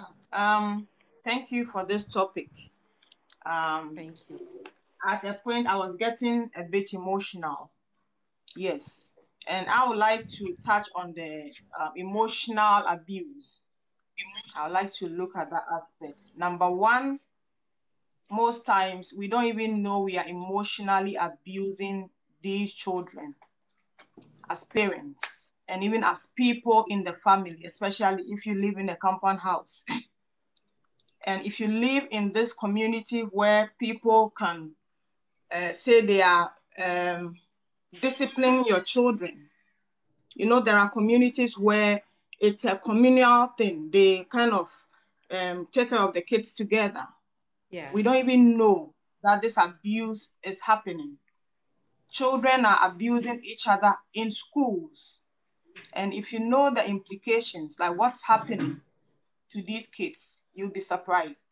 Thank you for this topic. Thank you. At a point, I was getting a bit emotional. Yes. And I would like to touch on the emotional abuse. I would like to look at that aspect. Number one, most times we don't even know we are emotionally abusing these children as parents and even as people in the family, especially if you live in a compound house. And if you live in this community where people can say they are disciplining your children, there are communities where it's a communal thing. They kind of take care of the kids together. Yeah. We don't even know that this abuse is happening. Children are abusing each other in schools. And if you know the implications, like what's happening to these kids, you'll be surprised.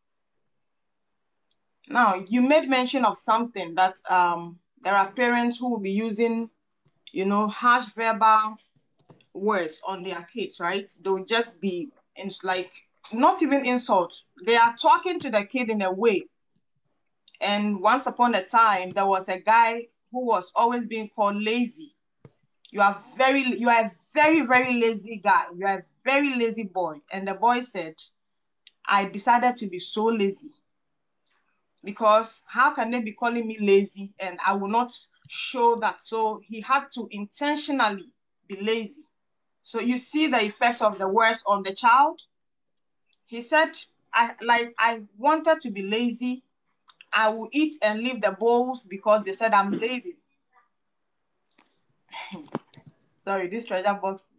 Now, you made mention of something that there are parents who will be using, harsh verbal words on their kids, right? They'll just be not even insults. They are talking to the kid in a way. And once upon a time, there was a guy who was always being called lazy. You are a very, very lazy guy. You are a very lazy boy. And the boy said, I decided to be so lazy because how can they be calling me lazy and I will not show that? So he had to intentionally be lazy. So you see the effect of the words on the child. He said, I wanted to be lazy. I will eat and leave the bowls because they said I'm lazy. Sorry, this treasure box.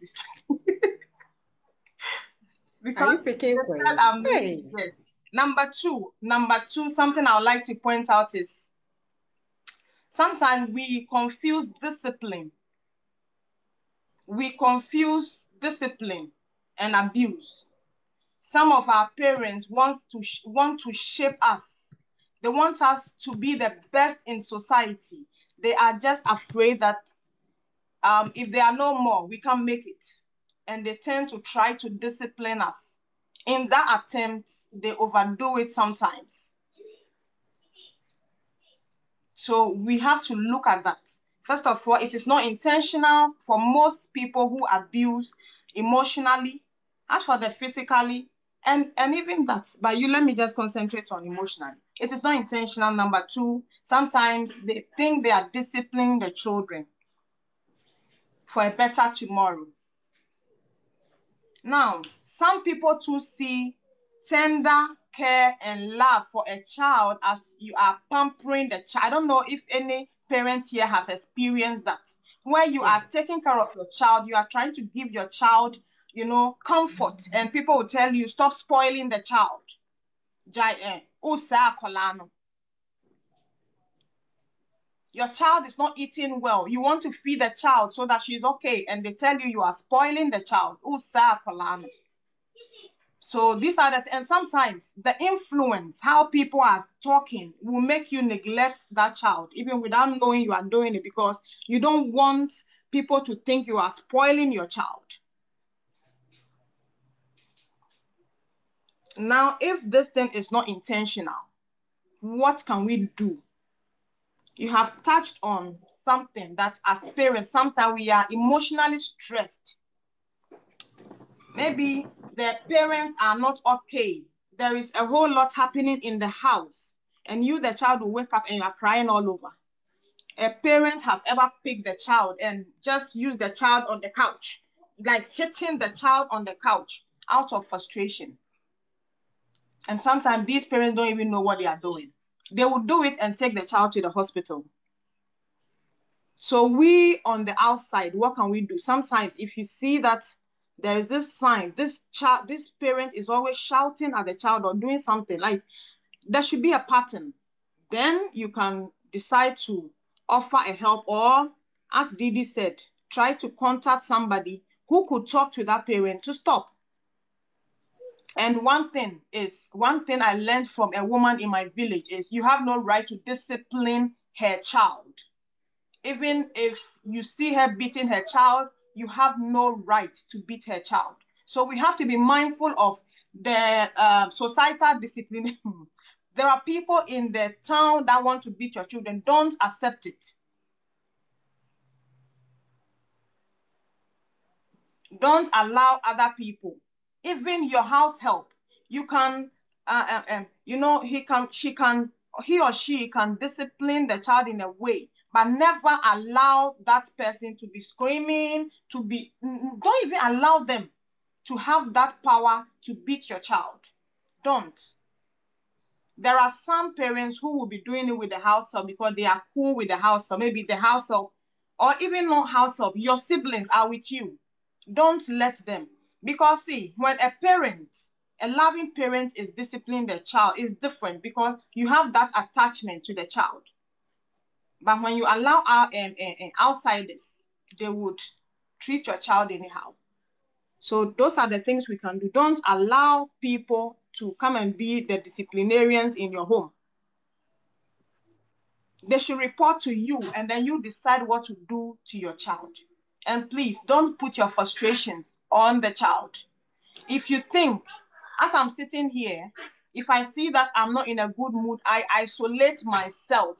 Because Are you picking they said quiz? I'm Hey. lazy. Yes. Number two, something I would like to point out is sometimes we confuse discipline. We confuse discipline and abuse. Some of our parents want to shape us. They want us to be the best in society. They are just afraid that if they are no more, we can't make it. And they tend to try to discipline us. In that attempt, they overdo it sometimes. So we have to look at that. First of all, it is not intentional for most people who abuse emotionally. As for the physically, and even that, but let me just concentrate on emotionally. It is not intentional. Number two, sometimes they think they are disciplining the children for a better tomorrow. Now, some people too see tender care and love for a child as you are pampering the child. I don't know if any parent here has experienced that. Where you are taking care of your child, you are trying to give your child, comfort, and people will tell you, stop spoiling the child. Your child is not eating well. You want to feed the child so that she's okay, and they tell you are spoiling the child. So these are and sometimes the influence, how people are talking, will make you neglect that child, even without knowing you are doing it, because you don't want people to think you are spoiling your child. Now, if this thing is not intentional, what can we do? You have touched on something that as parents, sometimes we are emotionally stressed. Maybe the parents are not okay. There is a whole lot happening in the house, and you, the child, will wake up and you are crying all over. A parent has ever picked the child and just used the child on the couch, like hitting the child on the couch out of frustration. And sometimes these parents don't even know what they are doing. They will do it and take the child to the hospital. So we on the outside, what can we do? Sometimes if you see that there is this sign, this parent is always shouting at the child or doing something, like there should be a pattern. Then you can decide to offer a help, or as Didi said, try to contact somebody who could talk to that parent to stop. And one thing I learned from a woman in my village is you have no right to discipline her child. Even if you see her beating her child, you have no right to beat her child. So we have to be mindful of the societal discipline. There are people in the town that want to beat your children. Don't accept it. Don't allow other people, even your house help. You can, he or she can discipline the child in a way, but never allow that person to be screaming, don't even allow them to have that power to beat your child. Don't. There are some parents who will be doing it with the house help because they are cool with the house help. Maybe the house help, or even not house help, your siblings are with you. Don't let them. Because see, when a loving parent is disciplining the child, it's different because you have that attachment to the child. But when you allow outsiders, they would treat your child anyhow. So those are the things we can do. Don't allow people to come and be the disciplinarians in your home. They should report to you, and then you decide what to do to your child. And please don't put your frustrations on the child. If you think, as I'm sitting here, if I see that I'm not in a good mood, I isolate myself.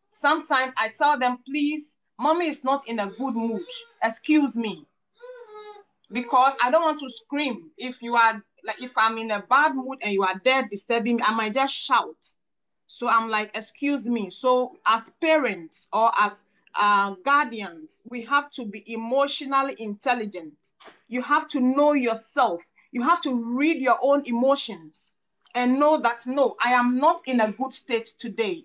Sometimes I tell them, please, mommy is not in a good mood. Excuse me. Because I don't want to scream. If I'm in a bad mood and you are there disturbing me, I might just shout. So I'm like, excuse me. So as parents or as guardians, we have to be emotionally intelligent. You have to know yourself. You have to read your own emotions. and know that, no, I am not in a good state today.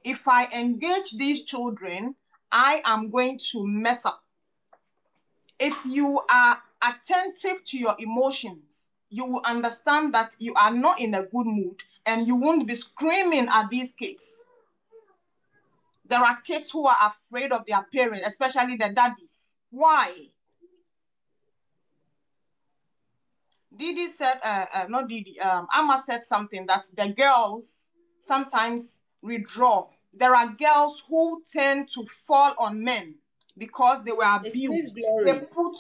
If I engage these children, I am going to mess up. If you are attentive to your emotions, you will understand that you are not in a good mood and you won't be screaming at these kids. There are kids who are afraid of their parents, especially the daddies. Why? Didi said, not Didi, Amma said something that the girls sometimes withdraw. There are girls who tend to fall on men because they were abused. They put...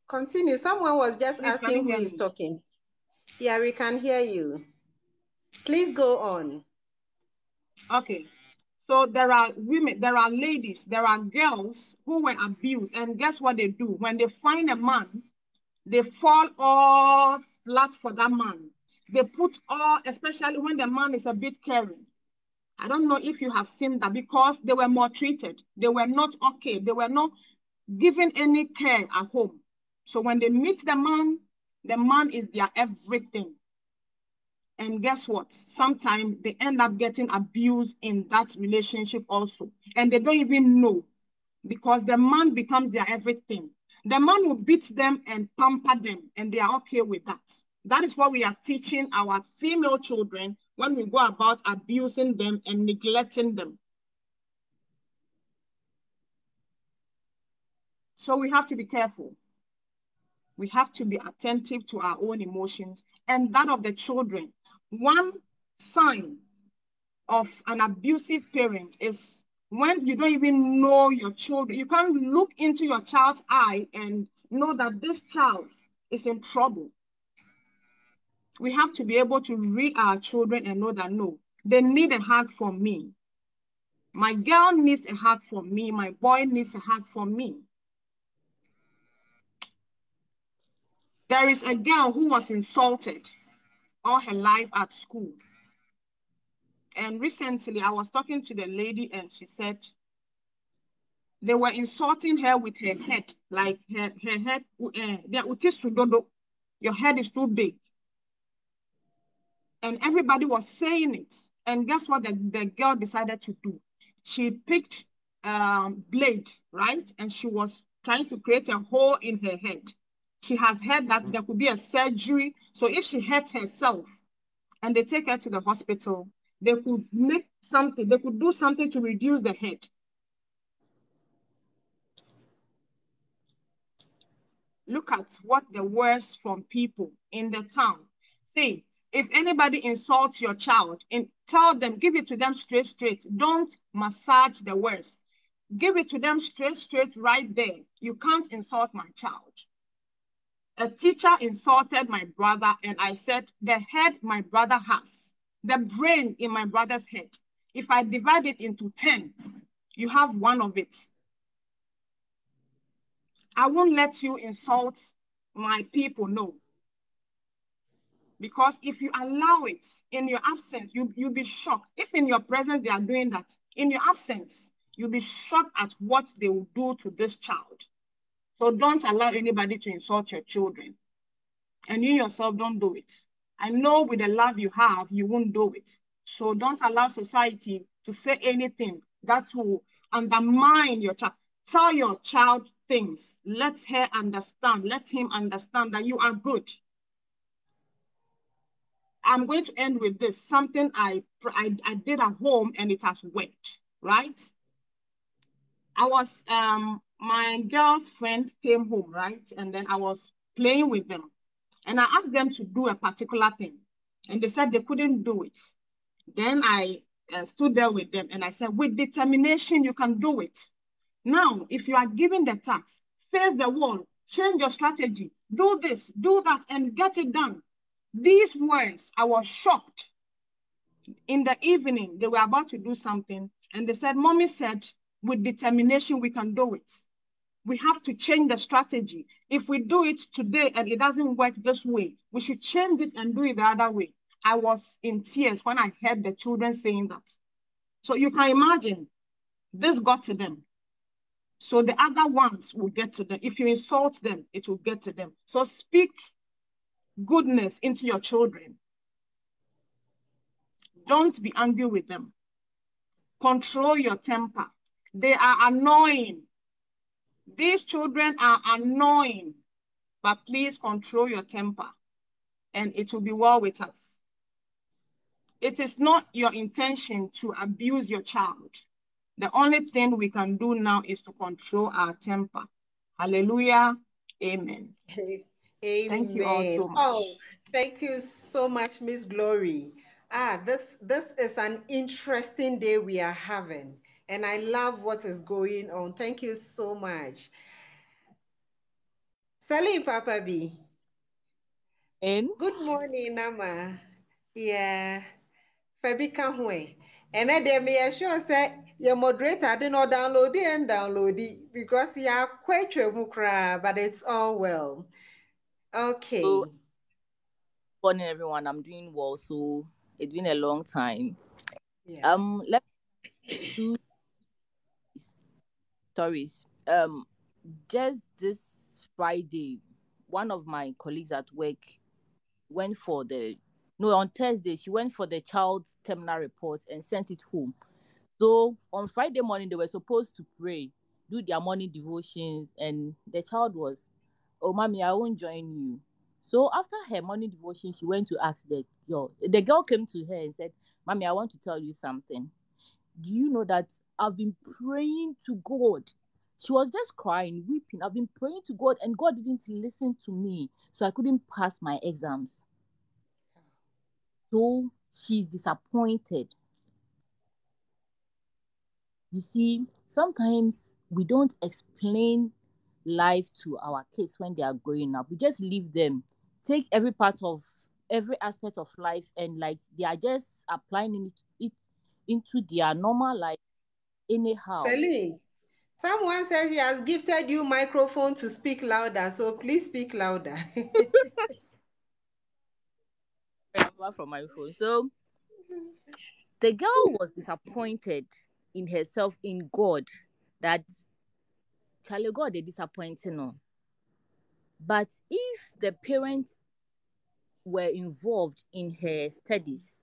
Continue. Someone was just Please, asking who is talking. Yeah, we can hear you. Please go on. Okay. So there are women, there are ladies, there are girls who were abused. And guess what they do? When they find a man, they fall all flat for that man. They put all, especially when the man is a bit caring. I don't know if you have seen that, because they were maltreated. They were not okay. They were not given any care at home. So when they meet the man is their everything. And guess what? Sometimes they end up getting abused in that relationship also. And they don't even know, because the man becomes their everything. The man will beat them and pamper them, and they are okay with that. That is what we are teaching our female children when we go about abusing them and neglecting them. So we have to be careful. We have to be attentive to our own emotions and that of the children. One sign of an abusive parent is when you don't even know your children. You can't look into your child's eye and know that this child is in trouble. We have to be able to read our children and know that, no, they need a hug from me. My girl needs a hug from me. My boy needs a hug from me. There is a girl who was insulted all her life at school. And recently I was talking to the lady and she said they were insulting her with her head, like her head, your head is too big. And everybody was saying it. And guess what the girl decided to do? She picked blade, right? And she was trying to create a hole in her head. She has heard that there could be a surgery. So if she hurts herself and they take her to the hospital, they could make something, they could do something to reduce the head. Look at what the words from people in the town say. If anybody insults your child, tell them, give it to them straight. Don't massage the words. Give it to them straight right there. You can't insult my child. A teacher insulted my brother and I said, the head my brother has, the brain in my brother's head, if I divide it into 10, you have one of it. I won't let you insult my people, no. Because if you allow it in your absence, you'll be shocked. If in your presence they are doing that, in your absence, you'll be shocked at what they will do to this child. So don't allow anybody to insult your children. And you yourself don't do it. I know with the love you have, you won't do it. So don't allow society to say anything that will undermine your child. Tell your child things. Let her understand. Let him understand that you are good. I'm going to end with this. Something I did at home and it has worked, right? I was, my girl's friend came home, right? And then I was playing with them. And I asked them to do a particular thing. And they said they couldn't do it. Then I stood there with them and I said, with determination, you can do it. Now, if you are given the task, face the wall, change your strategy, do this, do that, and get it done. These words, I was shocked. In the evening, they were about to do something. And they said, Mommy said, with determination, we can do it. We have to change the strategy. If we do it today and it doesn't work this way, we should change it and do it the other way. I was in tears when I heard the children saying that. So you can imagine, this got to them. So the other ones will get to them. If you insult them, it will get to them. So speak goodness into your children. Don't be angry with them. Control your temper. They are annoying. These children are annoying, but please control your temper and it will be well with us. It is not your intention to abuse your child. The only thing we can do now is to control our temper. Hallelujah. Amen. Amen. Thank you all so much. Oh, thank you so much, Miss Glory. This is an interesting day we are having, and I love what is going on. Thank you so much. Salim Papa B. Good morning, Nama. Yeah. Fabi Kahwe. And I dare me assure say your moderator did not download it and download it because you are quite mukra, but it's all well. Okay. Good morning, everyone. I'm doing well, so it's been a long time. Yeah. Let me do stories. Just this Friday, one of my colleagues at work went for on Thursday, she went for the child's terminal report and sent it home. So on Friday morning, they were supposed to pray, do their morning devotions, and the child was, "Oh, mommy, I won't join you." So after her morning devotion, she went to ask the girl. The girl came to her and said, "Mommy, I want to tell you something. Do you know that I've been praying to God?" She was just crying, weeping. "I've been praying to God and God didn't listen to me. So I couldn't pass my exams." So she's disappointed. You see, sometimes we don't explain life to our kids when they are growing up. We just leave them, take every aspect of life, and like they are just applying it into their normal life anyhow. Celine, someone says she has gifted you microphone to speak louder, so please speak louder. From my phone. So the girl was disappointed in herself, in God, that Charlie God is disappointing her. But if the parents were involved in her studies,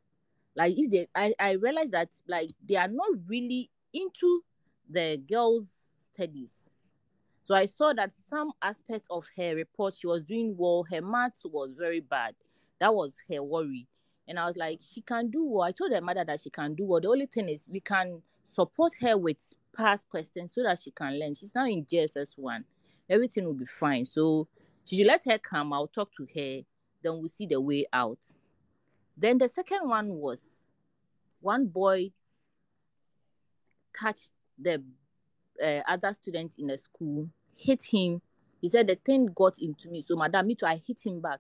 like if I realized that like they are not really into the girl's studies. So I saw that some aspect of her report, she was doing well. Her maths was very bad. That was her worry. And I was like, she can do well. I told her mother that she can do well. The only thing is we can support her with past questions so that she can learn. She's now in JSS1. Everything will be fine. So she should let her come. I'll talk to her. Then we'll see the way out. Then the second one was one boy touched the other student in the school, hit him. He said the thing got into me. So madam, me too, I hit him back.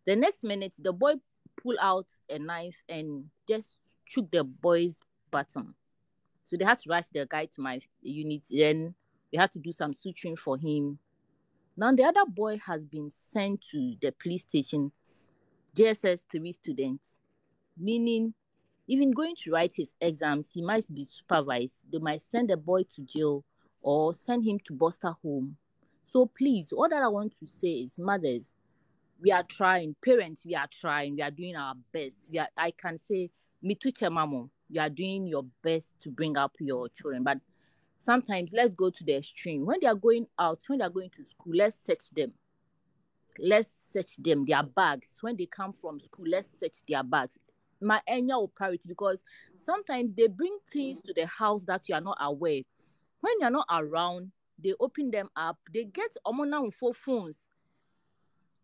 The next minute, the boy pulled out a knife and just shook the boy's bottom. So they had to rush the guy to my unit. Then we had to do some suturing for him. Now the other boy has been sent to the police station, JSS 3 students, meaning even going to write his exams, he might be supervised. They might send the boy to jail or send him to foster home. So please, all that I want to say is, mothers, we are trying. Parents, we are trying. We are doing our best. I can say, me too, Mamo, you are doing your best to bring up your children. But sometimes let's go to the extreme. When they are going out, when they are going to school, let's search them. Let's search them, their bags. When they come from school, let's search their bags. My annual priority, because sometimes they bring things to the house that you are not aware. When you're not around, they open them up. They get on 4 phones.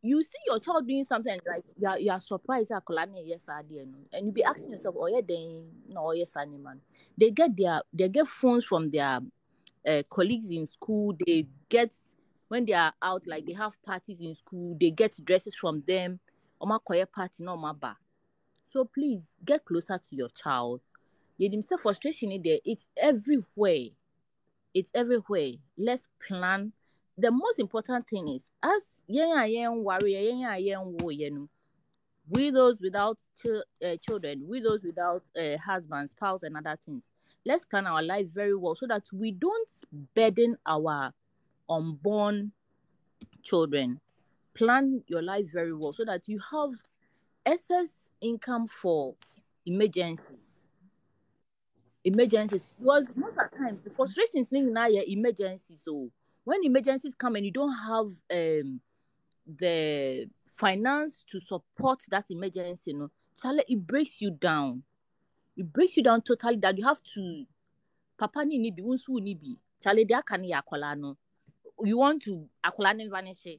You see your child doing something like you are surprised and you be asking yourself, "Oh yeah, then no yes, man." They get phones from their colleagues in school. They get, when they are out, like they have parties in school, they get dresses from them. Party no maba. So please get closer to your child. Himself frustration in there. It's everywhere. It's everywhere. Let's plan. The most important thing is, as widows without children, widows without husbands, spouse, and other things. Let's plan our life very well so that we don't burden our unborn children. plan your life very well so that you have excess income for emergencies. Because most of the times the frustrations in emergencies. So when emergencies come and you don't have the finance to support that emergency, Charlie, it breaks you down. It breaks you down totally that you have to papa ni bi unsu ni bi. Charlie, they can ya no. You want to akwala vanish,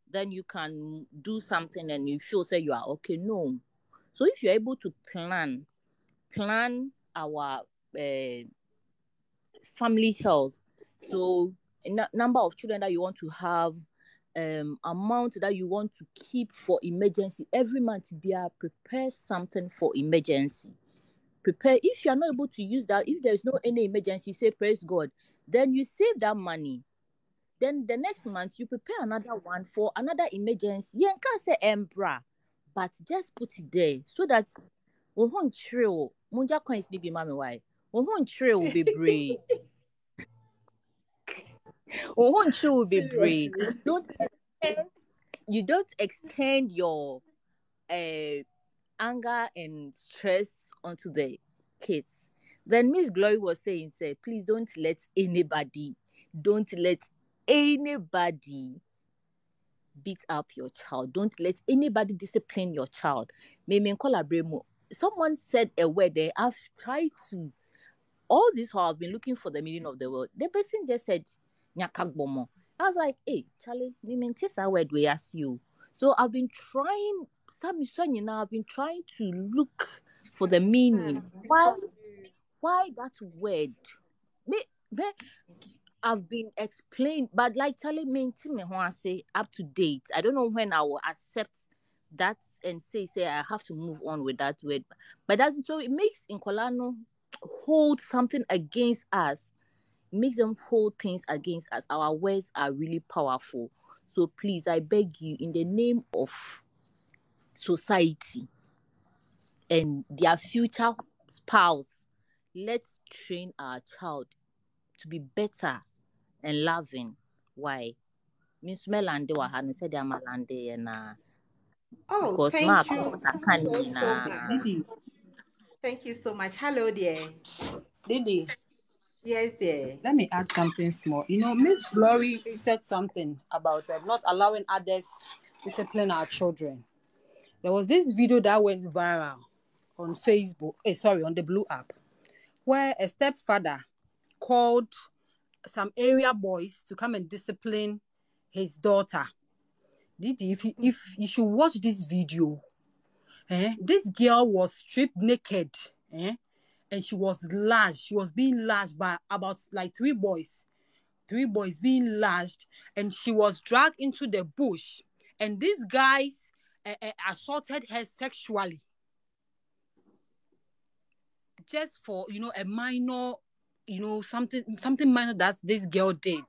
then you can do something and you feel say you are okay. No. So if you're able to plan our family health, so number of children that you want to have, amount that you want to keep for emergency every month, prepare something for emergency. Prepare. If you are not able to use that, if there is no any emergency, you say praise God, then you save that money. Then the next month you prepare another one for another emergency. You can't say embra, but just put it there so that won't trail. Munja coins be mommy why? Won't trail be brave. Won't trail be brave. You don't extend your anger and stress onto the kids. Then Miss Glory was saying, please don't let anybody beat up your child. Don't let anybody discipline your child. Someone said a word there. I've tried to, all this while I've been looking for the meaning of the word. The person just said, Nyakagbomo. I was like, hey, Charlie, test our word we ask you. So I've been trying, I've been trying to look for the meaning. Why that word? I've been explained, but like Charlie maintain me when I say up to date. I don't know when I will accept that and say I have to move on with that word. But that's so it makes Nkolano hold something against us. It makes them hold things against us. Our words are really powerful. So please, I beg you, in the name of society and their future spouse, let's train our child to be better and loving. Why? Miss Melande Wahanu said I'm Malande and oh, thank you so much. Thank you so much. Hello, dear. Didi. Yes, dear. Let me add something small. Miss Glory said something about not allowing others discipline our children. There was this video that went viral on Facebook, on the Blue app, where a stepfather called some area boys to come and discipline his daughter. Didi, if you should watch this video, this girl was stripped naked, and she was lashed. She was being lashed by about like three boys being lashed, and she was dragged into the bush, and these guys assaulted her sexually, just for a minor, something minor that this girl did,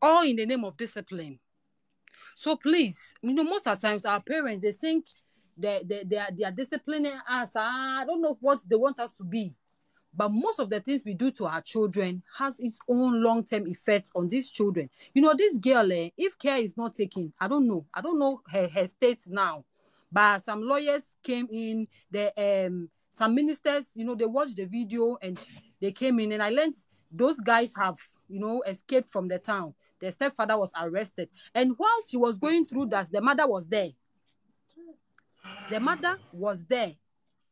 all in the name of discipline. So please, most of the times our parents, they think they are disciplining us. I don't know what they want us to be. But most of the things we do to our children has its own long-term effects on these children. This girl, if care is not taken, I don't know her state now. But some lawyers came in, some ministers, they watched the video and they came in, and I learned those guys have, escaped from the town. The stepfather was arrested. And while she was going through that, the mother was there.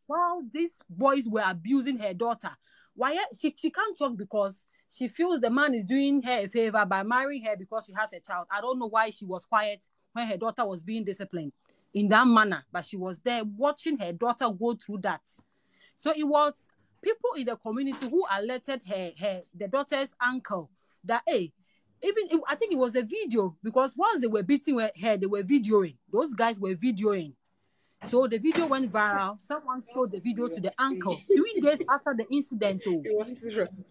While these boys were abusing her daughter. Why she can't talk because she feels the man is doing her a favor by marrying her because she has a child. I don't know why she was quiet when her daughter was being disciplined in that manner, but she was there watching her daughter go through that. So it was people in the community who alerted the daughter's uncle that, I think it was a video, because once they were beating her, they were videoing. Those guys were videoing. So the video went viral. Someone showed the video to the uncle 3 days after the incident.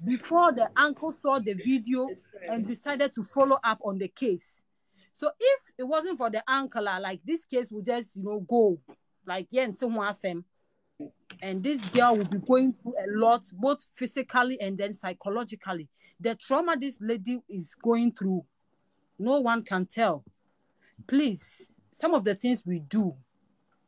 Before the uncle saw the video and decided to follow up on the case. So if it wasn't for the uncle, like this case would just, go like and this girl will be going through a lot, both physically and then psychologically. The trauma this lady is going through, no one can tell. please, some of the things we do,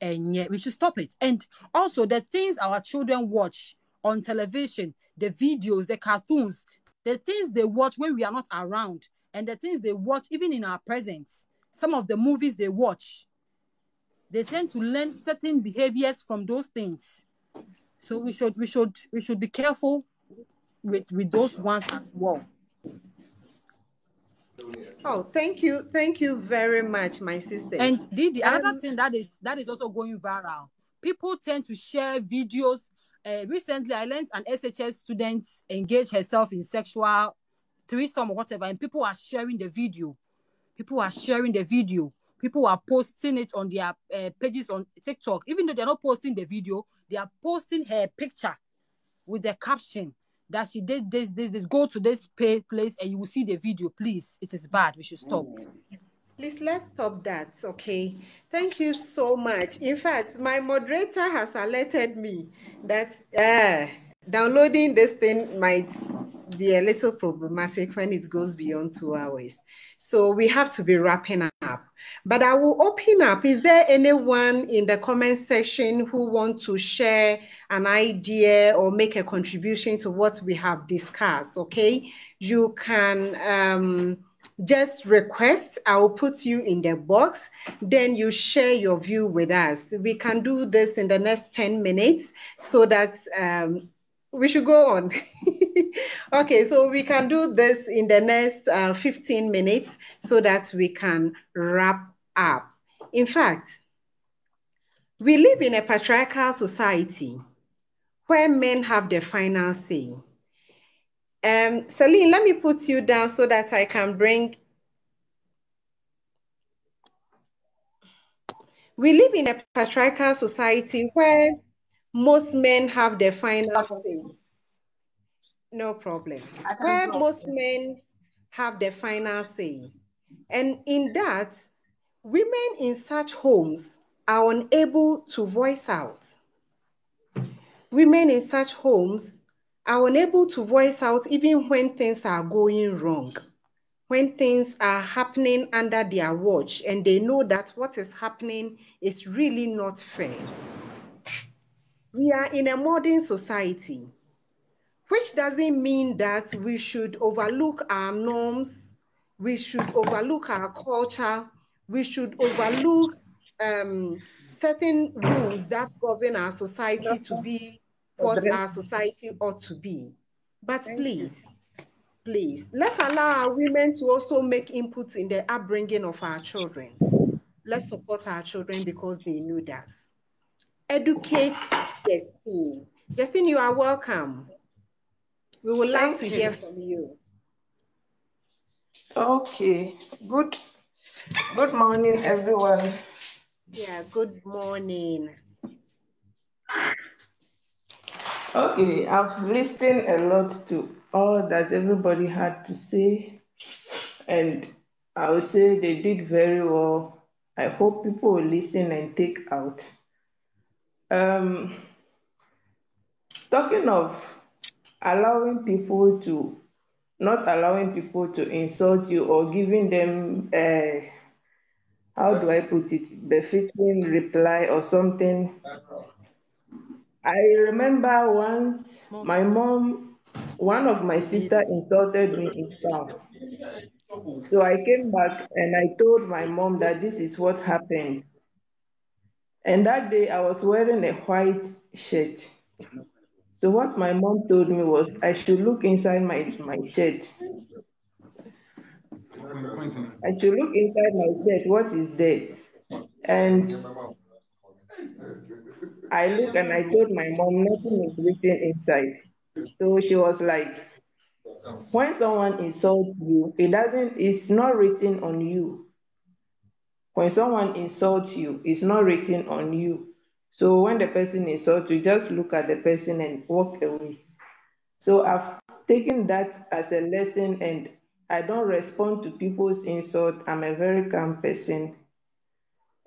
and yet we should stop it. And also the things our children watch on television, the videos, the cartoons, the things they watch when we are not around, and the things they watch even in our presence, some of the movies they watch, they tend to learn certain behaviors from those things. So we should be careful with those ones as well. Oh, thank you very much, my sister. And Didi, another thing that is also going viral. People tend to share videos. Recently, I learned an SHS student engaged herself in sexual threesome or whatever, and people are sharing the video. People are posting it on their pages on TikTok. Even though they're not posting the video, they are posting her picture with the caption that she did this. Go to this place and you will see the video. Please, it is bad. We should stop. Please, let's stop that, okay? Thank you so much. In fact, my moderator has alerted me that downloading this thing might be a little problematic when it goes beyond 2 hours. So we have to be wrapping up. But I will open up. Is there anyone in the comment section who wants to share an idea or make a contribution to what we have discussed, okay? You can just request. I will put you in the box. Then you share your view with us. We can do this in the next 10 minutes so that we should go on. Okay, so we can do this in the next 15 minutes so that we can wrap up. In fact, we live in a patriarchal society where men have the final say. Celine, let me put you down so that I can bring. We live in a patriarchal society where most men have the final say. No problem. Where most men have the final say. And in that, women in such homes are unable to voice out. Women in such homes are unable to voice out even when things are going wrong, when things are happening under their watch and they know that what is happening is really not fair. We are in a modern society, which doesn't mean that we should overlook our norms, we should overlook our culture, we should overlook certain rules that govern our society to be what our society ought to be. But please, let's allow our women to also make inputs in the upbringing of our children. Let's support our children because they need us. Educate Justine. Justine, you are welcome. We would love to hear from you. Okay. Good morning, everyone. Yeah, good morning. Okay, I've listened a lot to all that everybody had to say, and I would say they did very well. I hope people will listen and take out. Talking of not allowing people to insult you or giving them how do I put it, befitting reply or something. I remember once my mom, one of my sister insulted me in town. So I came back and I told my mom that this is what happened. And that day I was wearing a white shirt. So what my mom told me was I should look inside my shirt. I should look inside my shirt, what is there? And I look and I told my mom nothing is written inside. So she was like, when someone insults you, it's not written on you. When someone insults you, it's not written on you. So when the person insults you, just look at the person and walk away. So I've taken that as a lesson and I don't respond to people's insult. I'm a very calm person.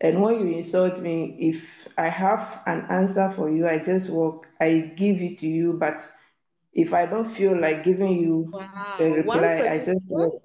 And when you insult me, if I have an answer for you, I just walk, I give it to you. But if I don't feel like giving you a reply, I just walk.